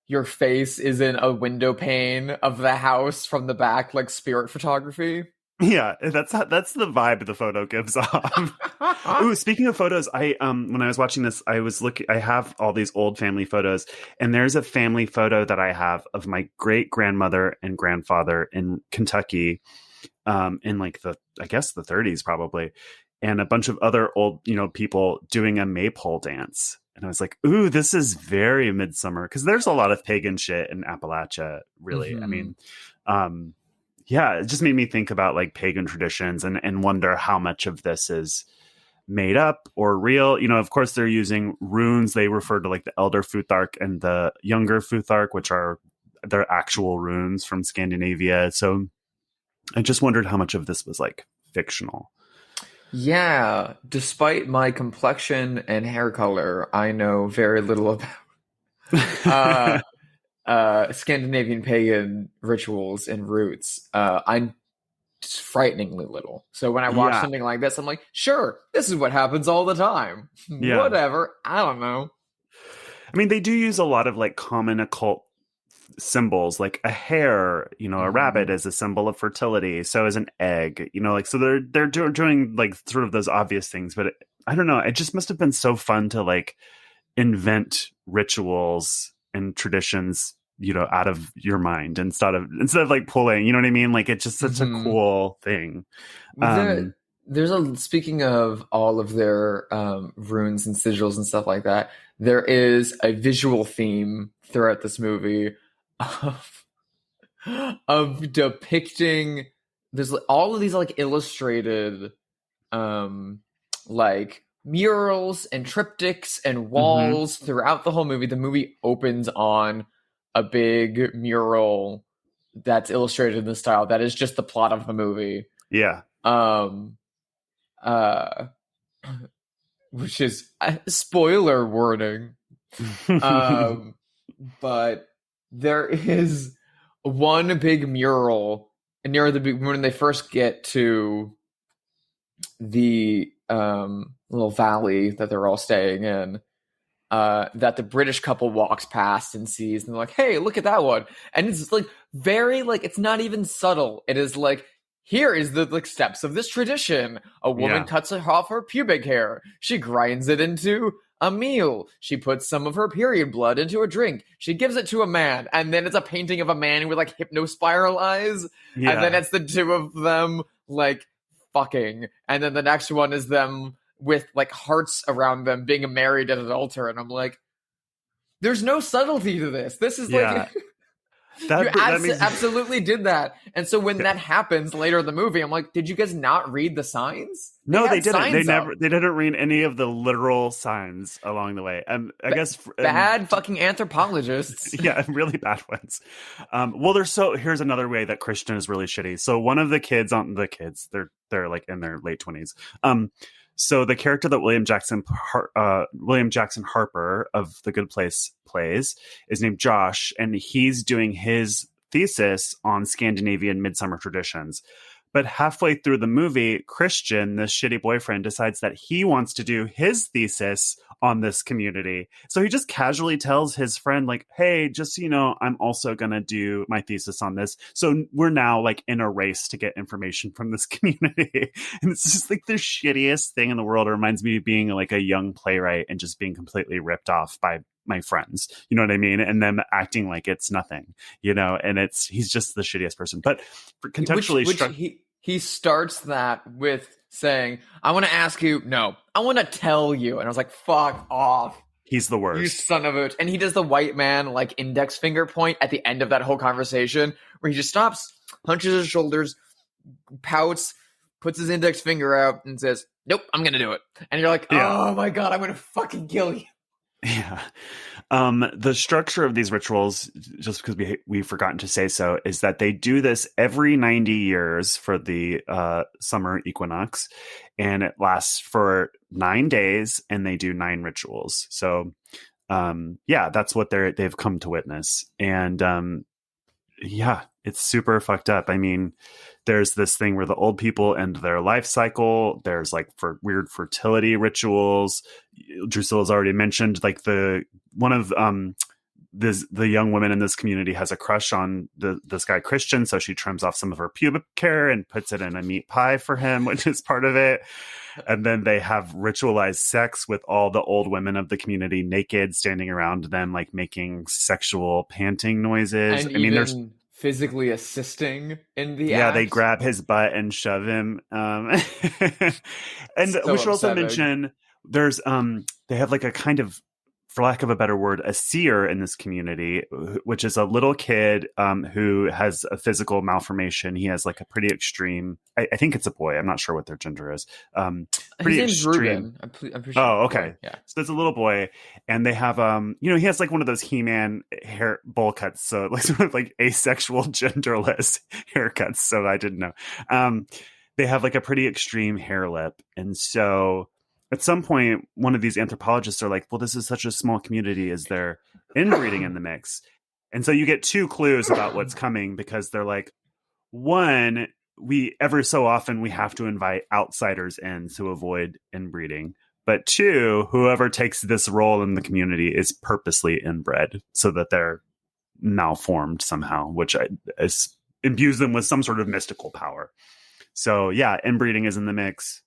your face is in a window pane of the house from the back, like spirit photography. Yeah, that's the vibe the photo gives off. Ooh, speaking of photos, I when I was watching this, I have all these old family photos, and there's a family photo that I have of my great grandmother and grandfather in Kentucky, in like the 30s probably, and a bunch of other old people doing a maypole dance. And I was like, ooh, this is very Midsommar, because there's a lot of pagan shit in Appalachia, really. Mm-hmm. I mean, yeah, it just made me think about like pagan traditions and wonder how much of this is made up or real. Of course, they're using runes. They refer to like the Elder Futhark and the Younger Futhark, which are their actual runes from Scandinavia. So I just wondered how much of this was like fictional. Yeah, despite my complexion and hair color, I know very little about Scandinavian pagan rituals and roots. I'm just frighteningly little. So when I watch something like this, I'm like, sure, this is what happens all the time. Yeah. Whatever. I don't know. I mean, they do use a lot of like common occult symbols, like a hare, a rabbit is a symbol of fertility. So is an egg, so they're doing like sort of those obvious things. But I don't know. It just must have been so fun to like invent rituals and traditions, out of your mind instead of like pulling, you know what I mean? Like it's just such a cool thing. Speaking of all of their runes and sigils and stuff like that, there is a visual theme throughout this movie of depicting. There's all of these like illustrated like murals and triptychs and walls throughout the whole movie. The movie opens on a big mural that's illustrated in the style that is just the plot of the movie. Yeah. Which is spoiler warning. But there is one big mural near when they first get to the little valley that they're all staying in, that the British couple walks past and sees, and they're like, hey, look at that one. And it's like very like, it's not even subtle. It is like, here is the like steps of this tradition. A woman cuts off her pubic hair. She grinds it into a meal. She puts some of her period blood into a drink. She gives it to a man. And then it's a painting of a man with like hypno-spiral eyes. Yeah. And then it's the two of them like fucking. And then the next one is them with like hearts around them being married at an altar. And I'm like, there's no subtlety to this. This is like... absolutely did that. And so when that happens later in the movie, I'm like, did you guys not read the signs? No, they didn't. They didn't read any of the literal signs along the way. I guess bad fucking anthropologists. Yeah, really bad ones. Here's another way that Christian is really shitty. So one of the kids, they're like in their late 20s. So the character that William Jackson Harper of The Good Place plays is named Josh, and he's doing his thesis on Scandinavian midsummer traditions. But halfway through the movie, Christian, this shitty boyfriend, decides that he wants to do his thesis on this community. So he just casually tells his friend, like, hey, just so you know, I'm also going to do my thesis on this. So we're now like in a race to get information from this community. And it's just like the shittiest thing in the world. It reminds me of being like a young playwright and just being completely ripped off by my friends, you know what I mean? And them acting like it's nothing, and he's just the shittiest person. But contextually, he starts that with saying, I want to ask you, no, I want to tell you. And I was like, fuck off. He's the worst. You son of a... And he does the white man like index finger point at the end of that whole conversation where he just stops, hunches his shoulders, pouts, puts his index finger out and says, nope, I'm going to do it. And you're like, oh my God, I'm going to fucking kill you. Yeah. The structure of these rituals, just because we've forgotten to say so, is that they do this every 90 years for the summer equinox, and it lasts for 9 days, and they do 9 rituals. So, that's what they've come to witness. And it's super fucked up. I mean, there's this thing where the old people end their life cycle. There's like weird fertility rituals. Drusilla's already mentioned, like the young woman in this community has a crush on this guy Christian, so she trims off some of her pubic hair and puts it in a meat pie for him, which is part of it. And then they have ritualized sex with all the old women of the community naked, standing around them, like making sexual panting noises. And there's physically assisting in the act. They grab his butt and shove him. And we should also mention there's they have like a kind of, for lack of a better word, a seer in this community, which is a little kid who has a physical malformation. He has like a pretty extreme, I think it's a boy, I'm not sure what their gender is. Pretty His name's extreme. I'm pretty sure. Oh, okay. Yeah. So it's a little boy, and they have he has like one of those He-Man hair bowl cuts, so like sort of like asexual, genderless haircuts. So I didn't know. They have like a pretty extreme hair lip, and so at some point, one of these anthropologists are like, well, this is such a small community. Is there inbreeding in the mix? And so you get 2 clues about what's coming, because they're like, one, every so often we have to invite outsiders in to avoid inbreeding. But 2, whoever takes this role in the community is purposely inbred so that they're malformed somehow, which imbues them with some sort of mystical power. So inbreeding is in the mix.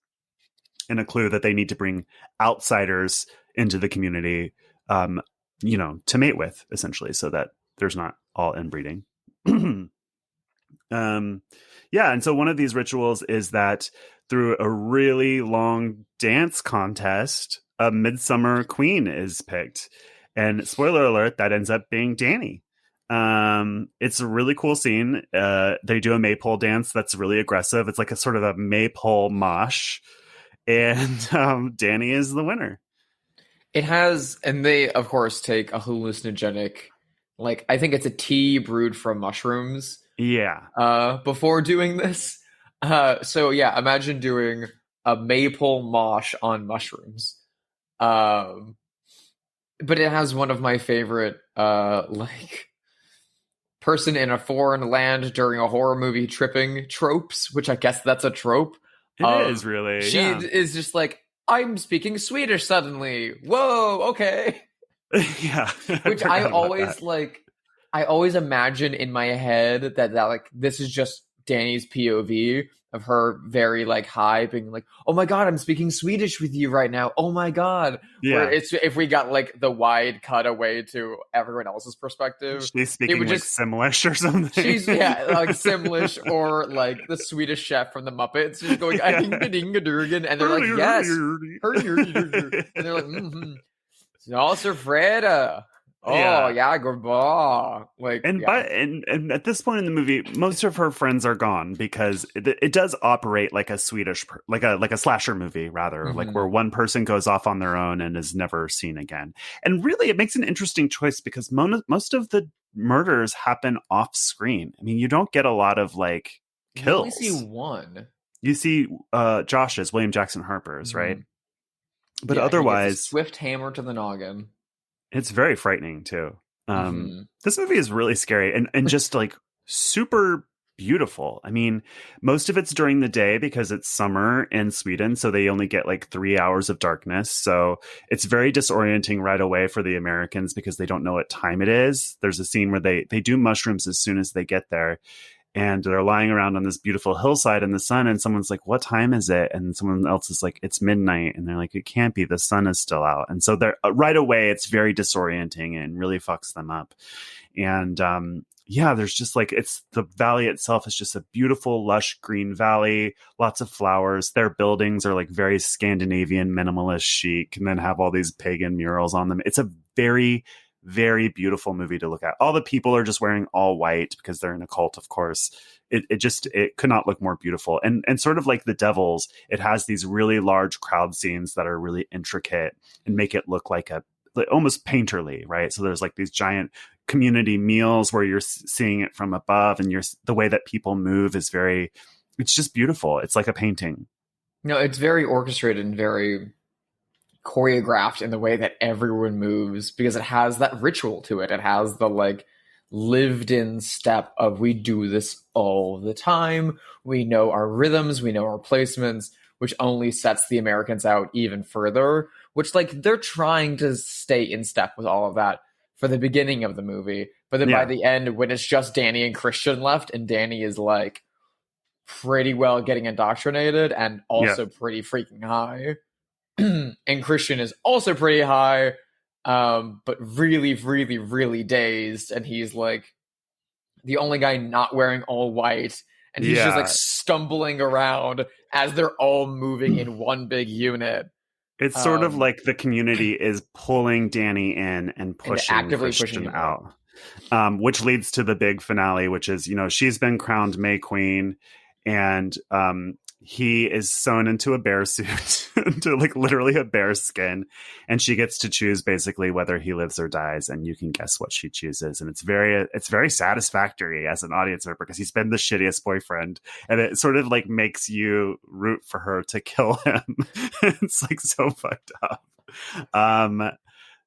And a clue that they need to bring outsiders into the community, to mate with, essentially, so that there's not all inbreeding. And so one of these rituals is that through a really long dance contest, a midsummer queen is picked. And spoiler alert, that ends up being Dani. It's a really cool scene. They do a maypole dance that's really aggressive. It's like a sort of a maypole mosh. And Dani is the winner. It has, and they of course take a hallucinogenic, like I think it's a tea brewed from mushrooms. Yeah. Before doing this, imagine doing a maypole mosh on mushrooms. But it has one of my favorite, person in a foreign land during a horror movie tripping tropes, which I guess that's a trope. It is really. She is just like, I'm speaking Swedish suddenly. Whoa, okay. Yeah. Which I always imagine in my head that like this is just Dani's POV of her very like high, being like, oh my god, I'm speaking Swedish with you right now. Oh my god. Yeah. Where it's, if we got like the wide cutaway to everyone else's perspective, she's speaking like Simlish or something. She's like Simlish, or like the Swedish chef from the Muppets. She's going, I think Dingadurgan, and they're like, yes, and they're like, Salsa Freda. Oh yeah, goodbye. Like, and at this point in the movie, most of her friends are gone, because it does operate like a Swedish, like a slasher movie, rather, like where one person goes off on their own and is never seen again. And really, it makes an interesting choice, because most of the murders happen off screen. I mean, you don't get a lot of like kills. You only see one. You see Josh's, William Jackson Harper's, right? But otherwise, a swift hammer to the noggin. It's very frightening too. This movie is really scary and just like super beautiful. I mean, most of it's during the day because it's summer in Sweden, so they only get like 3 hours of darkness. So it's very disorienting right away for the Americans, because they don't know what time it is. There's a scene where they do mushrooms as soon as they get there. And they're lying around on this beautiful hillside in the sun, and someone's like, what time is it? And someone else is like, it's midnight. And they're like, it can't be, the sun is still out. And so they're right away, it's very disorienting and really fucks them up. And there's just like, it's the valley itself is just a beautiful, lush green valley, lots of flowers. Their buildings are like very Scandinavian, minimalist chic, and then have all these pagan murals on them. It's a very, very beautiful movie to look at. All the people are just wearing all white because they're in a cult, of course. It could not look more beautiful. And sort of like The Devils, it has these really large crowd scenes that are really intricate and make it look like a like almost painterly, right? So there's like these giant community meals where you're seeing it from above, and the way that people move is it's just beautiful. It's like a painting. No, it's very orchestrated and very choreographed in the way that everyone moves, because it has that ritual to it. It has the like lived in step of, we do this all the time. We know our rhythms, we know our placements, which only sets the Americans out even further, which like they're trying to stay in step with all of that for the beginning of the movie. But then by the end, when it's just Dani and Christian left, and Dani is like pretty well getting indoctrinated and also pretty freaking high, and Christian is also pretty high, but really, really, really dazed, and he's like the only guy not wearing all white, and he's just like stumbling around as they're all moving in one big unit. It's sort of like the community is pulling Dani in and pushing actively Christian pushing him out, which leads to the big finale, which is, she's been crowned May Queen, and he is sewn into a bear suit, into like literally a bear skin, and she gets to choose basically whether he lives or dies, and you can guess what she chooses, and it's very satisfactory as an audience member, because he's been the shittiest boyfriend, and it sort of like makes you root for her to kill him. It's like so fucked up.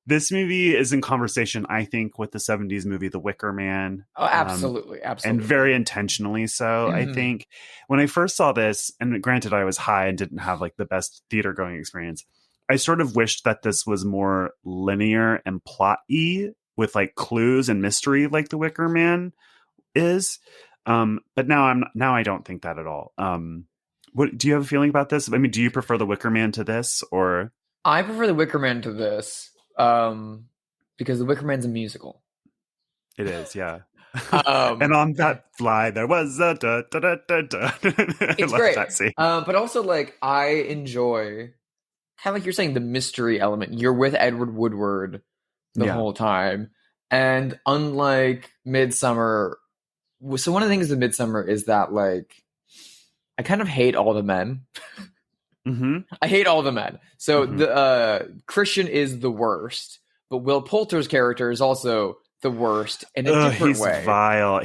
This movie is in conversation, I think, with the 70s movie The Wicker Man. Oh, absolutely. And very intentionally so. I think when I first saw this, and granted I was high and didn't have like the best theater going experience, I sort of wished that this was more linear and plot-y with like clues and mystery like The Wicker Man is. But now I don't think that at all. What do you have a feeling about this? I mean, do you prefer The Wicker Man to this, or? I prefer The Wicker Man to this. Because The Wicker Man's a musical. It is, yeah. And on that fly, there was a da da da da da. It's great. That scene. But also, like, I enjoy, kind of like you're saying, the mystery element. You're with Edward Woodward the whole time, and unlike Midsommar, so one of the things with Midsommar is that, like, I kind of hate all the men. I hate all the men. So the Christian is the worst, but Will Poulter's character is also the worst in a different way. He's vile.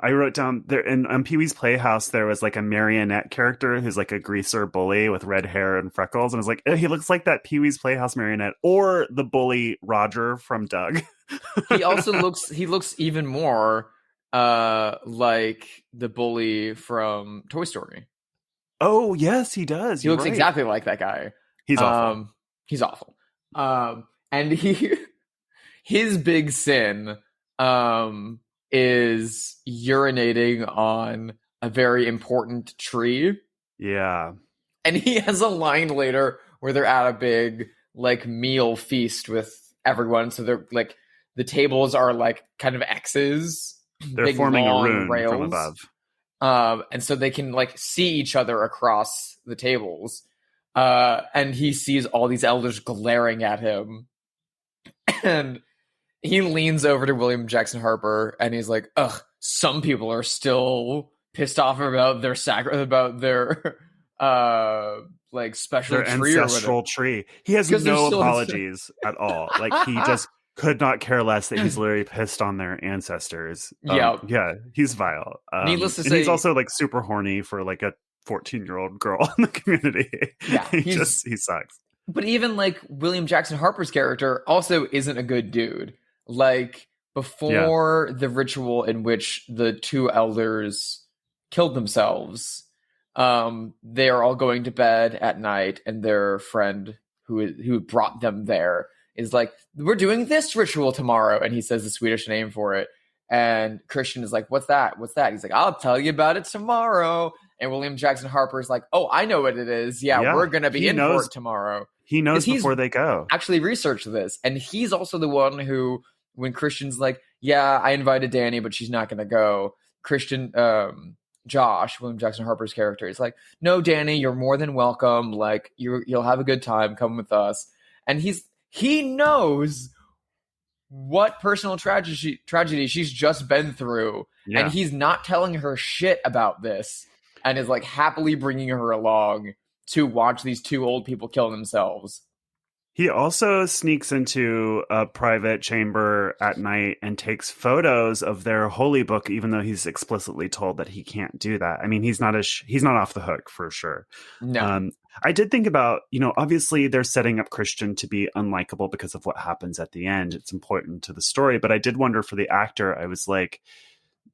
I wrote down there in Pee-wee's Playhouse, there was like a marionette character who's like a greaser bully with red hair and freckles, and I was like, he looks like that Pee-wee's Playhouse marionette, or the bully Roger from Doug. He also looks even more like the bully from Toy Story. Oh, yes, he does. He looks exactly like that guy. He's awful. He's awful. And his big sin is urinating on a very important tree. Yeah. And he has a line later where they're at a big like meal feast with everyone. So they're like, the tables are like kind of X's. They're forming a rune rails. From above. And so they can like see each other across the tables. And he sees all these elders glaring at him. And he leans over to William Jackson Harper and he's like, ugh, some people are still pissed off about their like special their tree ancestral tree. He has no apologies at all. Like he just could not care less that he's literally pissed on their ancestors. Yeah, he's vile. Needless to and say, he's also like super horny for like a 14-year-old girl in the community. Yeah, he sucks. But even like William Jackson Harper's character also isn't a good dude. Like before the ritual in which the two elders killed themselves, they are all going to bed at night, and their friend who brought them there is like, we're doing this ritual tomorrow. And he says the Swedish name for it. And Christian is like, what's that? What's that? He's like, I'll tell you about it tomorrow. And William Jackson Harper is like, oh, I know what it is. Yeah. We're going to be for it tomorrow. He knows before they go. Actually researched this. And he's also the one who, when Christian's like, yeah, I invited Dani, but she's not going to go. Josh, William Jackson Harper's character, is like, no, Dani, you're more than welcome. Like you'll have a good time. Come with us. And he knows what personal tragedy she's just been through. Yeah. And he's not telling her shit about this, and is like happily bringing her along to watch these two old people kill themselves. He also sneaks into a private chamber at night and takes photos of their holy book, even though he's explicitly told that he can't do that. I mean, he's not off the hook for sure. No. I did think about, obviously they're setting up Christian to be unlikable because of what happens at the end. It's important to the story, but I did wonder for the actor. I was like,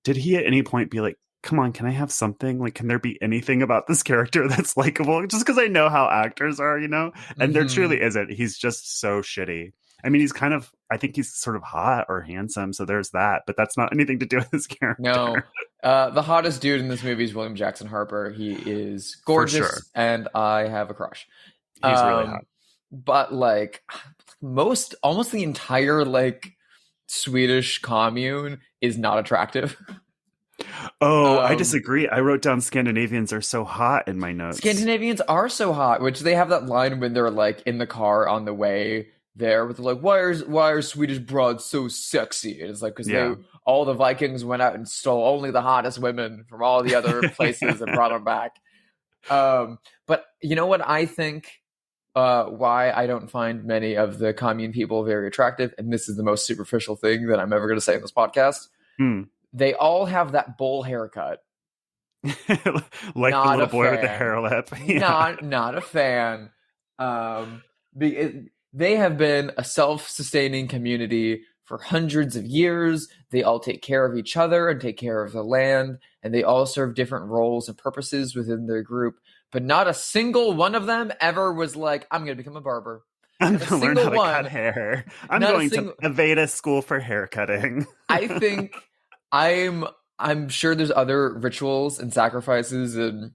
did he at any point be like, come on, can I have something? Like, can there be anything about this character that's likable? Just because I know how actors are, And there truly isn't. He's just so shitty. I mean, I think he's sort of hot or handsome, so there's that. But that's not anything to do with his character. No. The hottest dude in this movie is William Jackson Harper. He is gorgeous, sure. And I have a crush. He's really hot. But, like, almost the entire, like, Swedish commune is not attractive. Oh, I disagree. I wrote down Scandinavians are so hot in my notes. Scandinavians are so hot, which they have that line when they're like in the car on the way there with like, why are Swedish broads so sexy? And it's like, because all the Vikings went out and stole only the hottest women from all the other places and brought them back. But you know what I think why I don't find many of the commune people very attractive, and this is the most superficial thing that I'm ever going to say in this podcast. They all have that bowl haircut. Like not the little boy with the hair lip. Yeah. Not a fan. They have been a self-sustaining community for hundreds of years. They all take care of each other and take care of the land, and they all serve different roles and purposes within their group. But not a single one of them ever was like, I'm going to become a barber. I'm going to learn how to cut hair. I'm going to Aveda school for hair cutting. I think... I'm sure there's other rituals and sacrifices and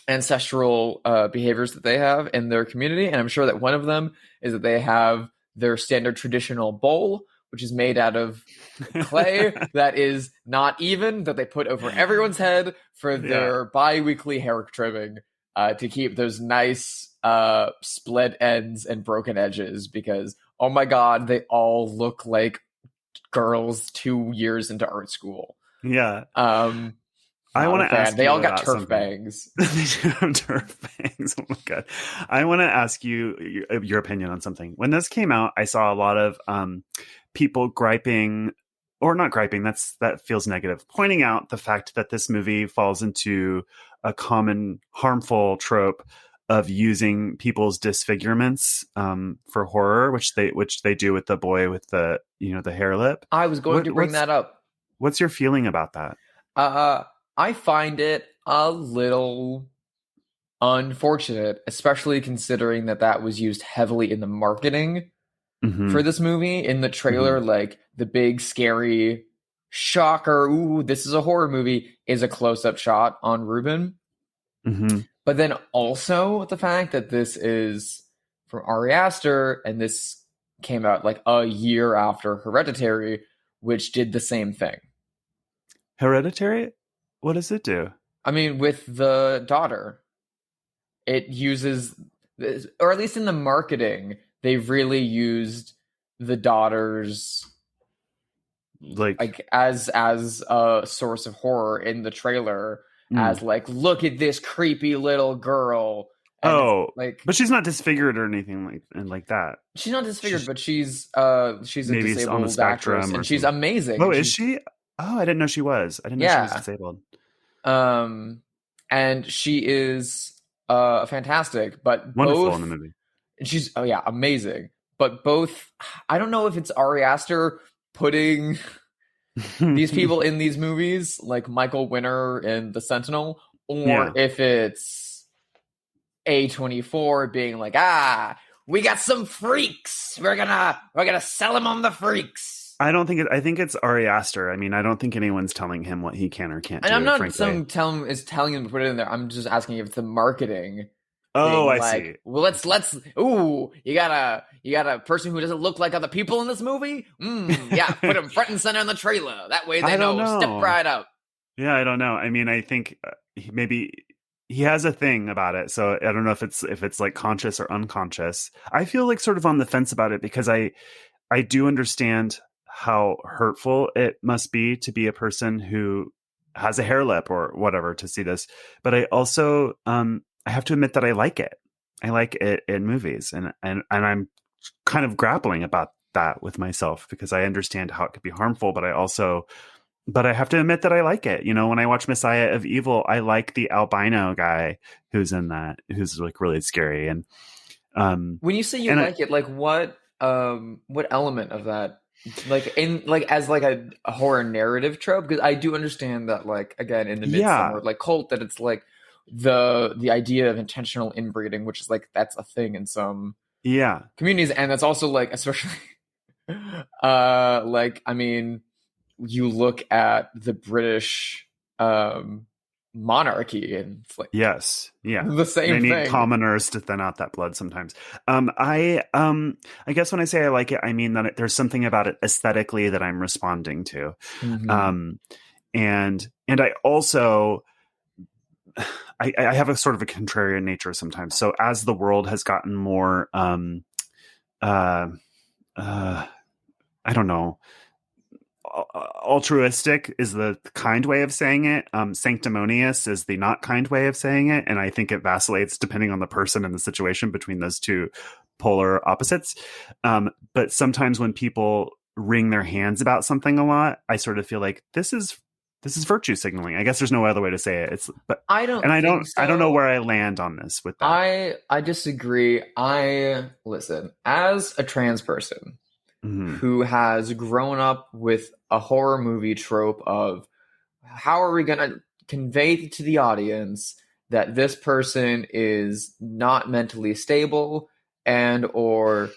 ancestral behaviors that they have in their community, and I'm sure that one of them is that they have their standard traditional bowl, which is made out of clay that is not even, that they put over everyone's head for their bi-weekly hair trimming to keep those nice split ends and broken edges, because, oh my god, they all look like girls 2 years into art school. Yeah. I want to ask they all got turf bangs. They do have turf bangs. Oh my god. I want to ask you your opinion on something. When this came out, I saw a lot of people griping, or not griping, that feels negative, pointing out the fact that this movie falls into a common harmful trope of using people's disfigurements for horror, which they do with the boy with the the hair lip. I was going to bring that up. What's your feeling about that? I find it a little unfortunate, especially considering that was used heavily in the marketing for this movie. In the trailer, like the big scary shocker, ooh, this is a horror movie, is a close-up shot on Ruben. But then also the fact that this is from Ari Aster, and this came out like a year after Hereditary, which did the same thing. Hereditary? What does it do? I mean, with the daughter, it uses, or at least in the marketing, they've really used the daughters like as a source of horror in the trailer. As like, look at this creepy little girl. And but she's not disfigured or anything like that. She's not disfigured, but she's a disabled actress, and she's amazing. Oh, is she? Oh, I didn't know she was. I didn't know she was disabled. And she is fantastic, but wonderful in the movie. She's amazing. But both, I don't know if it's Ari Aster putting these people in these movies, like Michael Winner in The Sentinel, or if it's A24 being like, we got some freaks. We're gonna sell them on the freaks. I don't think I think it's Ari Aster. I mean, I don't think anyone's telling him what he can or can't do. And I'm not telling him to put it in there. I'm just asking if it's the marketing. Oh, I see. Well, let's. Ooh, you got a person who doesn't look like other people in this movie. Yeah, put him front and center in the trailer. That way they know. Step right up. Yeah, I don't know. I mean, I think maybe he has a thing about it. So I don't know if it's like conscious or unconscious. I feel like sort of on the fence about it, because I do understand how hurtful it must be to be a person who has a hair lip or whatever to see this. But I also, I have to admit that I like it. I like it in movies, and I'm kind of grappling about that with myself because I understand how it could be harmful, but I have to admit that I like it. You know, when I watch Messiah of Evil, I like the albino guy who's in that, who's like really scary. And when you say you like it, like what element of that, like in like as like a horror narrative trope? Because I do understand that, like, again, in the Midsommar like cult, that it's like the idea of intentional inbreeding, which is like that's a thing in some communities, and that's also like especially like, I mean, you look at the British monarchy and it's like the same thing. They need commoners to thin out that blood sometimes. I guess when I say I like it, I mean that there's something about it aesthetically that I'm responding to. And I also I have a sort of a contrarian nature sometimes. So as the world has gotten more I don't know, altruistic is the kind way of saying it. Sanctimonious is the not kind way of saying it. And I think it vacillates depending on the person and the situation between those two polar opposites. But sometimes when people wring their hands about something a lot, I sort of feel like this is virtue signaling. I guess there's no other way to say it. I don't know where I land on this with that. I disagree. Listen, as a trans person who has grown up with a horror movie trope of how are we going to convey to the audience that this person is not mentally stable and or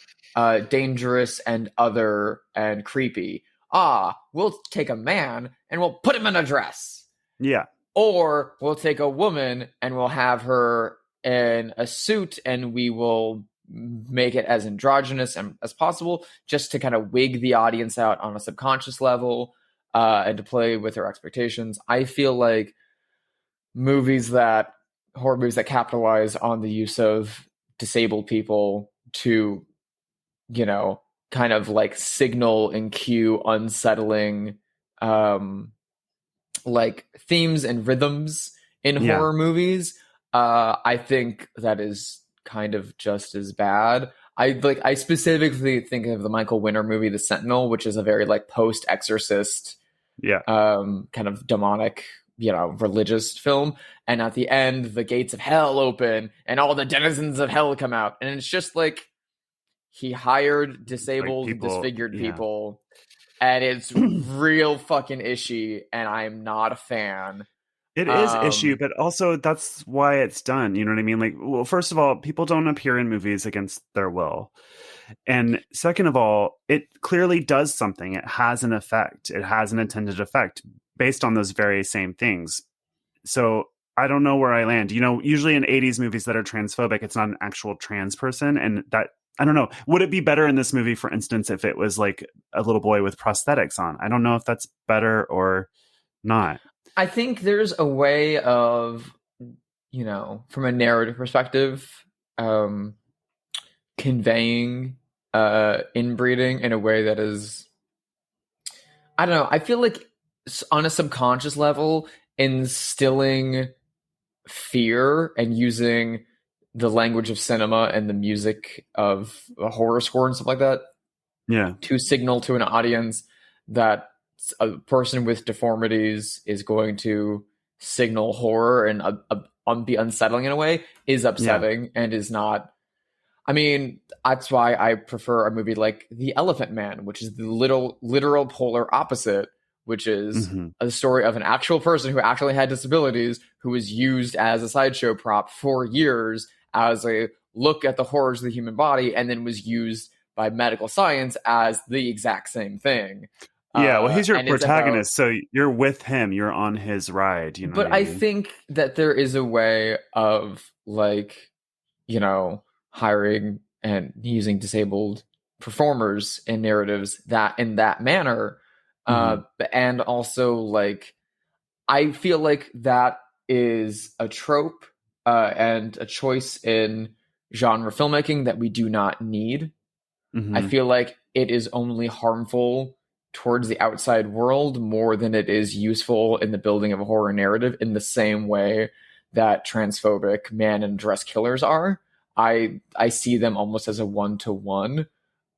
dangerous and other and creepy. We'll take a man and we'll put him in a dress. Yeah. Or we'll take a woman and we'll have her in a suit and we will make it as androgynous as possible, just to kind of wig the audience out on a subconscious level and to play with their expectations. I feel like horror movies that capitalize on the use of disabled people to, you know, kind of like signal and cue unsettling like themes and rhythms in horror movies, I think that is kind of just as bad. I specifically think of the Michael Winner movie The Sentinel, which is a very like post-exorcist kind of demonic, you know, religious film, and at the end the gates of hell open and all the denizens of hell come out, and it's just like he hired disabled, like disfigured people, and it's real fucking ishy, and I'm not a fan. It is issue, but also that's why it's done. You know what I mean? Like, well, first of all, people don't appear in movies against their will. And second of all, it clearly does something. It has an effect. It has an intended effect based on those very same things. So I don't know where I land. You know, usually in 80s movies that are transphobic, it's not an actual trans person. And that, I don't know. Would it be better in this movie, for instance, if it was like a little boy with prosthetics on? I don't know if that's better or not. I think there's a way of, you know, from a narrative perspective, conveying inbreeding in a way that is, I don't know, I feel like on a subconscious level, instilling fear and using the language of cinema and the music of a horror score and stuff like that, to signal to an audience that a person with deformities is going to signal horror and be unsettling in a way is upsetting and is not. I mean, that's why I prefer a movie like The Elephant Man, which is the literal polar opposite, which is a story of an actual person who actually had disabilities, who was used as a sideshow prop for years as a look at the horrors of the human body, and then was used by medical science as the exact same thing. Yeah, well, he's your protagonist, so you're with him. You're on his ride, you know. But I think that there is a way of, like, you know, hiring and using disabled performers in narratives that in that manner, and also, like, I feel like that is a trope and a choice in genre filmmaking that we do not need. I feel like it is only harmful towards the outside world more than it is useful in the building of a horror narrative, in the same way that transphobic man in dress killers are. I see them almost as a one-to-one.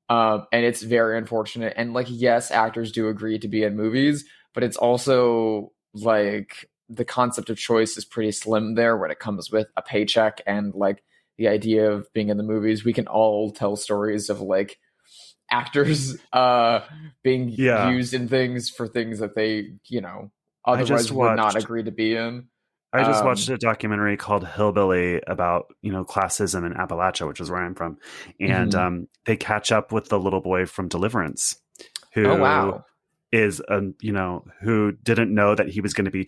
And it's very unfortunate. And like, yes, actors do agree to be in movies, but it's also like the concept of choice is pretty slim there when it comes with a paycheck and like the idea of being in the movies. We can all tell stories of like actors being used in things for things that they, otherwise would not agree to be in. I just watched a documentary called Hillbilly about, classism in Appalachia, which is where I'm from. And they catch up with the little boy from Deliverance who is, who didn't know that he was going to be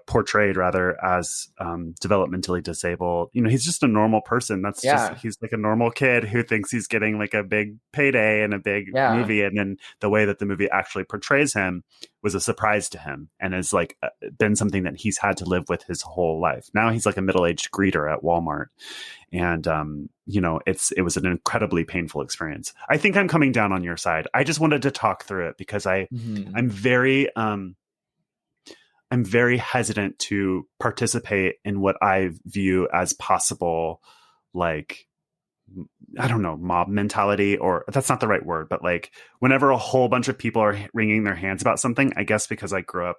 portrayed rather as developmentally disabled. He's just a normal person. He's like a normal kid who thinks he's getting like a big payday and a big movie. And then the way that the movie actually portrays him was a surprise to him and has like been something that he's had to live with his whole life. Now he's like a middle-aged greeter at Walmart. And, it was an incredibly painful experience. I think I'm coming down on your side. I just wanted to talk through it because I'm very hesitant to participate in what I view as possible, like, I don't know, mob mentality, or that's not the right word, but like whenever a whole bunch of people are wringing their hands about something, I guess because I grew up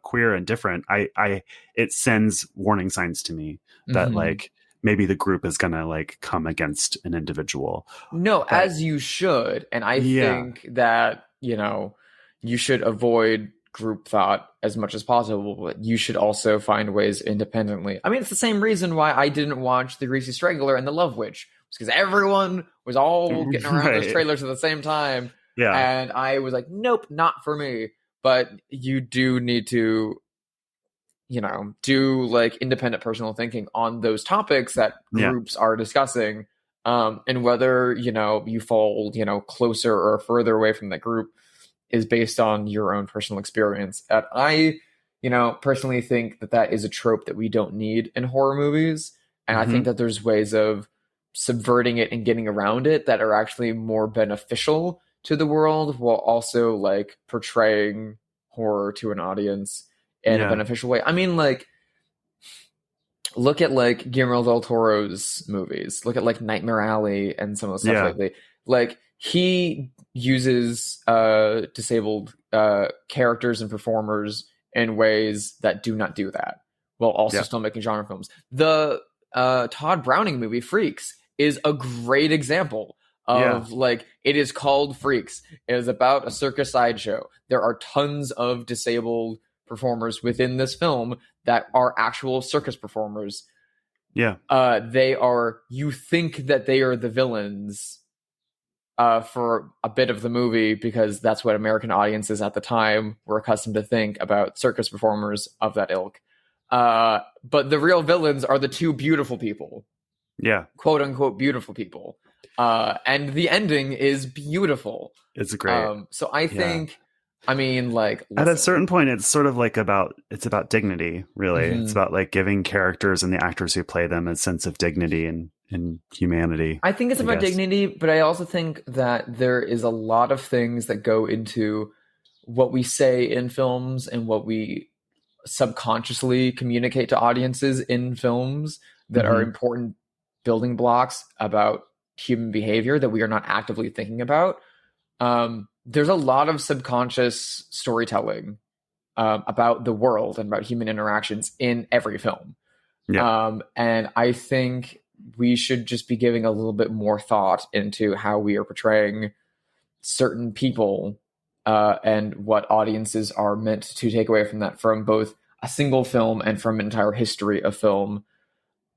queer and different, it sends warning signs to me that like maybe the group is going to like come against an individual. No, but, as you should. And I think that, you should avoid group thought as much as possible, but you should also find ways independently. I mean, it's the same reason why I didn't watch The Greasy Strangler and The Love Witch. It's because everyone was all getting around those trailers at the same time. Yeah. And I was like, nope, not for me. But you do need to, do like independent personal thinking on those topics that groups are discussing. And whether, you fall, closer or further away from that group is based on your own personal experience. And I, personally think that is a trope that we don't need in horror movies. And I think that there's ways of subverting it and getting around it that are actually more beneficial to the world while also like portraying horror to an audience in a beneficial way. I mean, like, look at like Guillermo del Toro's movies. Look at like Nightmare Alley and some of the stuff lately. Like, he uses disabled characters and performers in ways that do not do that, while also still making genre films. The Todd Browning movie Freaks is a great example of like, it is called Freaks. It is about a circus sideshow. There are tons of disabled performers within this film that are actual circus performers. You think that they are the villains for a bit of the movie because that's what American audiences at the time were accustomed to think about circus performers of that ilk. But the real villains are the two beautiful people. Quote unquote beautiful people. And the ending is beautiful. It's great. So I think, I mean, like, at a certain point, it's sort of like it's about dignity, really. It's about like giving characters and the actors who play them a sense of dignity and humanity. I think it's about dignity, but I also think that there is a lot of things that go into what we say in films and what we subconsciously communicate to audiences in films that are important building blocks about human behavior that we are not actively thinking about. There's a lot of subconscious storytelling about the world and about human interactions in every film. And I think we should just be giving a little bit more thought into how we are portraying certain people and what audiences are meant to take away from that, from both a single film and from an entire history of film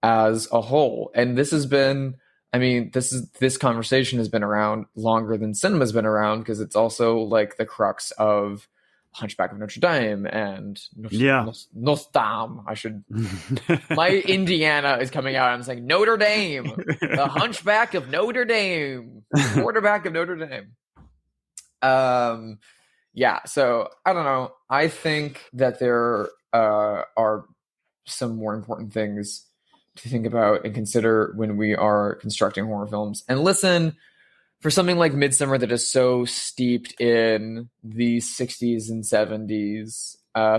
as a whole. And this has been, I mean, this conversation has been around longer than cinema's been around, because it's also like the crux of Hunchback of Notre Dame and Nostam. I should. My Indiana is coming out. I'm saying Notre Dame, the Hunchback of Notre Dame, quarterback of Notre Dame. So I don't know. I think that there are some more important things to think about and consider when we are constructing horror films. And listen, for something like Midsommar that is so steeped in the 60s and 70s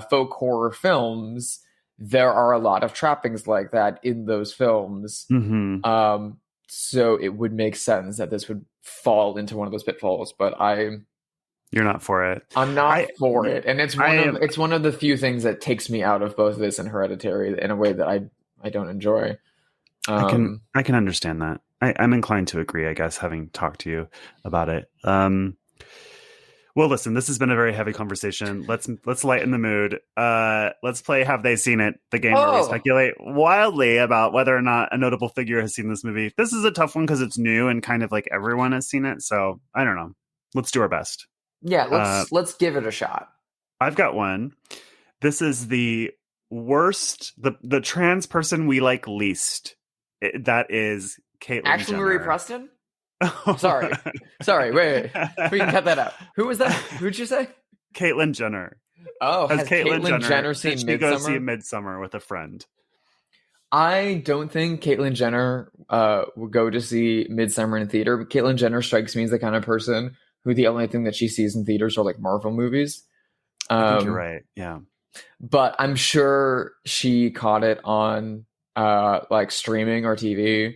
folk horror films, there are a lot of trappings like that in those films. Mm-hmm. So it would make sense that this would fall into one of those pitfalls, but you're not for it. I'm not for it. And it's one of the few things that takes me out of both this and Hereditary in a way that I don't enjoy. I can understand that. I'm inclined to agree, I guess, having talked to you about it. Well, listen, this has been a very heavy conversation. Let's lighten the mood. Let's play Have They Seen It? The game where we speculate wildly about whether or not a notable figure has seen this movie. This is a tough one because it's new and kind of like everyone has seen it. So I don't know. Let's do our best. Yeah, let's give it a shot. I've got one. This is the worst, the trans person we like least. That is Caitlyn Ashley Jenner. Marie Preston? Sorry, wait. We can cut that out. Who was that? Who'd you say? Caitlyn Jenner. Oh, has Caitlyn Jenner seen she Midsommar? Go see Midsommar with a friend. I don't think Caitlyn Jenner would go to see Midsommar in theater, but Caitlyn Jenner strikes me as the kind of person who the only thing that she sees in theaters are like Marvel movies. I think you're right. Yeah. But I'm sure she caught it on like streaming or TV.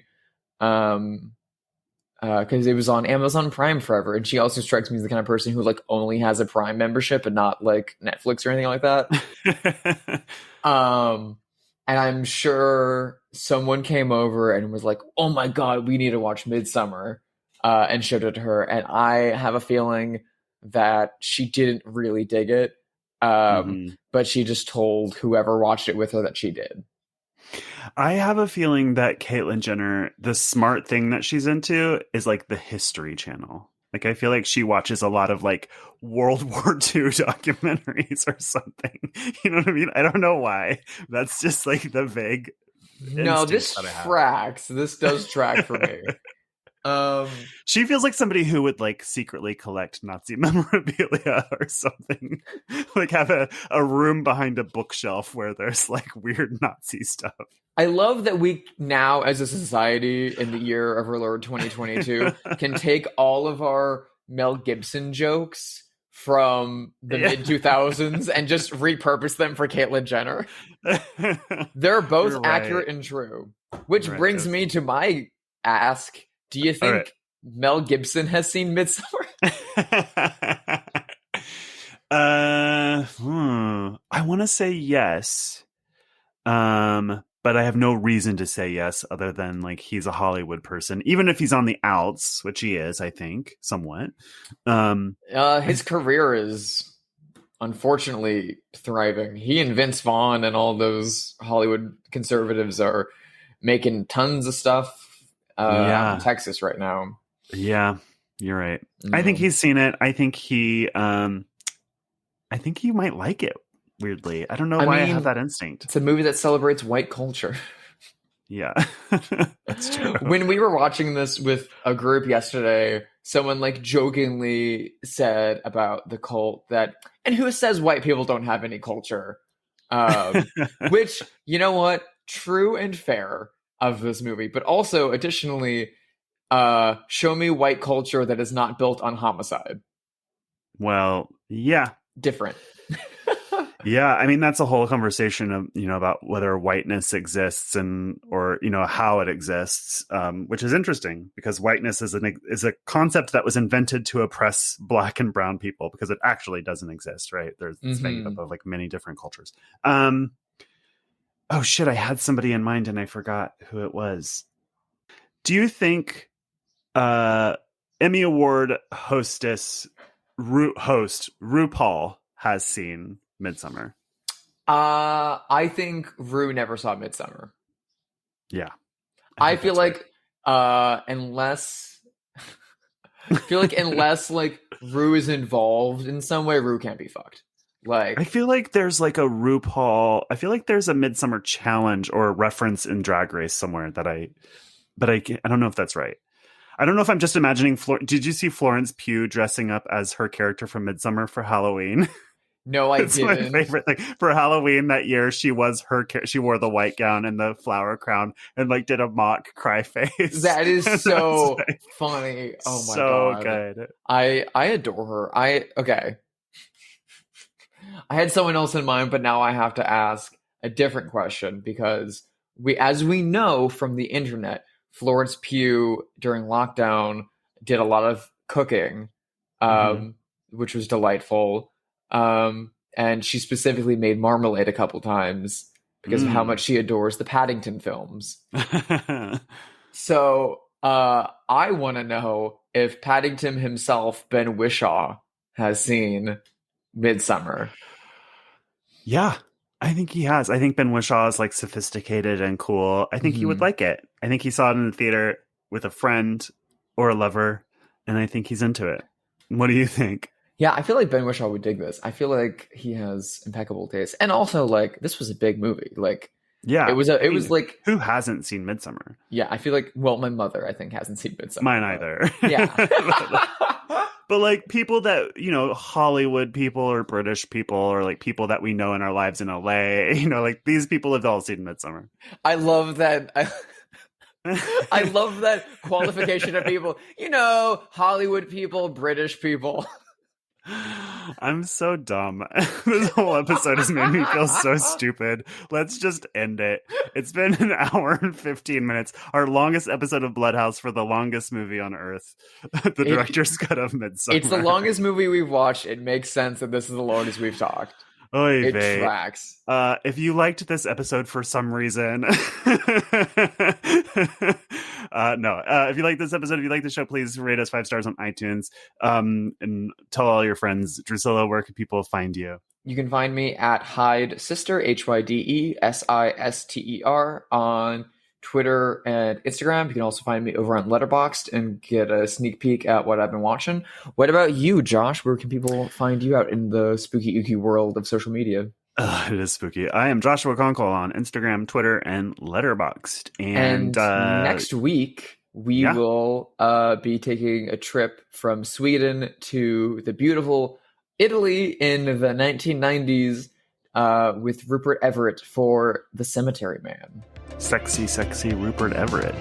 Because it was on Amazon Prime forever, and she also strikes me as the kind of person who like only has a Prime membership and not like Netflix or anything like that. And I'm sure someone came over and was like, "Oh my god, we need to watch Midsommar," and showed it to her. And I have a feeling that she didn't really dig it, but she just told whoever watched it with her that she did. I have a feeling that Caitlyn Jenner, the smart thing that she's into is like the History Channel. Like, I feel like she watches a lot of like World War II documentaries or something. You know what I mean? I don't know why. That's just like the vague. No, this tracks. This does track for me. She feels like somebody who would like secretly collect Nazi memorabilia or something. Like have a room behind a bookshelf where there's like weird Nazi stuff. I love that we now, as a society in the year of our Lord 2022, can take all of our Mel Gibson jokes from the mid 2000s and just repurpose them for Caitlyn Jenner. They're both accurate and true. Which brings me to my ask. Do you think Mel Gibson has seen Midsommar? I want to say yes. But I have no reason to say yes other than like he's a Hollywood person, even if he's on the outs, which he is, I think, somewhat. His career is unfortunately thriving. He and Vince Vaughn and all those Hollywood conservatives are making tons of stuff out in Texas right now. Yeah, you're right. I think he's seen it. I think he might like it. Weirdly, I don't know why I have that instinct. It's a movie that celebrates white culture. Yeah, that's true. When we were watching this with a group yesterday, someone like jokingly said about the cult that, and who says white people don't have any culture? Which, you know what? True and fair of this movie, but also additionally, show me white culture that is not built on homicide. Well, yeah, different. Yeah, I mean that's a whole conversation of about whether whiteness exists or how it exists, which is interesting because whiteness is a concept that was invented to oppress Black and brown people because it actually doesn't exist, right? It's made up of like many different cultures. Oh shit, I had somebody in mind and I forgot who it was. Do you think Emmy Award host RuPaul has seen Midsommar? I think Rue never saw Midsommar. Yeah. I feel like unless like Rue is involved in some way, Rue can't be fucked. Like, I feel like there's like a RuPaul. I feel like there's a Midsommar challenge or a reference in Drag Race somewhere but I don't know if that's right. I don't know if I'm just imagining. Did you see Florence Pugh dressing up as her character from Midsommar for Halloween? No, I didn't. My favorite thing for Halloween that year. She wore the white gown and the flower crown and like did a mock cry face. That is so funny. Oh my god, so good. I adore her. Okay. I had someone else in mind, but now I have to ask. a different question, because as we know from the internet, Florence Pugh during lockdown did a lot of cooking, which was delightful. And she specifically made marmalade a couple times because of how much she adores the Paddington films. So I want to know if Paddington himself, Ben Whishaw, has seen Midsommar. Yeah, I think he has. I think Ben Whishaw is like sophisticated and cool. I think he would like it. I think he saw it in the theater with a friend or a lover, and I think he's into it. What do you think? Yeah, I feel like Ben Whishaw would dig this. I feel like he has impeccable taste. And also, like, this was a big movie. Like, yeah, it was like, who hasn't seen Midsommar? Yeah, I feel like, well, my mother, I think, hasn't seen Midsommar. Mine either. Yeah. But like people that, you know, Hollywood people or British people or like people that we know in our lives in LA, you know, like these people have all seen Midsommar. I love that. I love that qualification of people, you know, Hollywood people, British people. I'm so dumb. This whole episode has made me feel so stupid. Let's just end it. It's been an hour and 15 minutes. Our longest episode of Bloodhouse for the longest movie on Earth. The director's cut of Midsommar. It's the longest movie we've watched. It makes sense that this is the longest we've talked. Oy it vey. Tracks. If you liked this episode for some reason, if you like this episode, if you like the show, please rate us 5 stars on iTunes. And tell all your friends. Drusilla, where can people find you? You can find me at Hyde Sister, HYDESISTER, on Twitter and Instagram. You can also find me over on Letterboxd and get a sneak peek at what I've been watching. What about you, Josh? Where can people find you out in the spooky ooky world of social media? It is spooky. I am Joshua Conkle on Instagram, Twitter, and Letterboxd. And next week, we will be taking a trip from Sweden to the beautiful Italy in the 1990s with Rupert Everett for The Cemetery Man. Sexy, sexy Rupert Everett.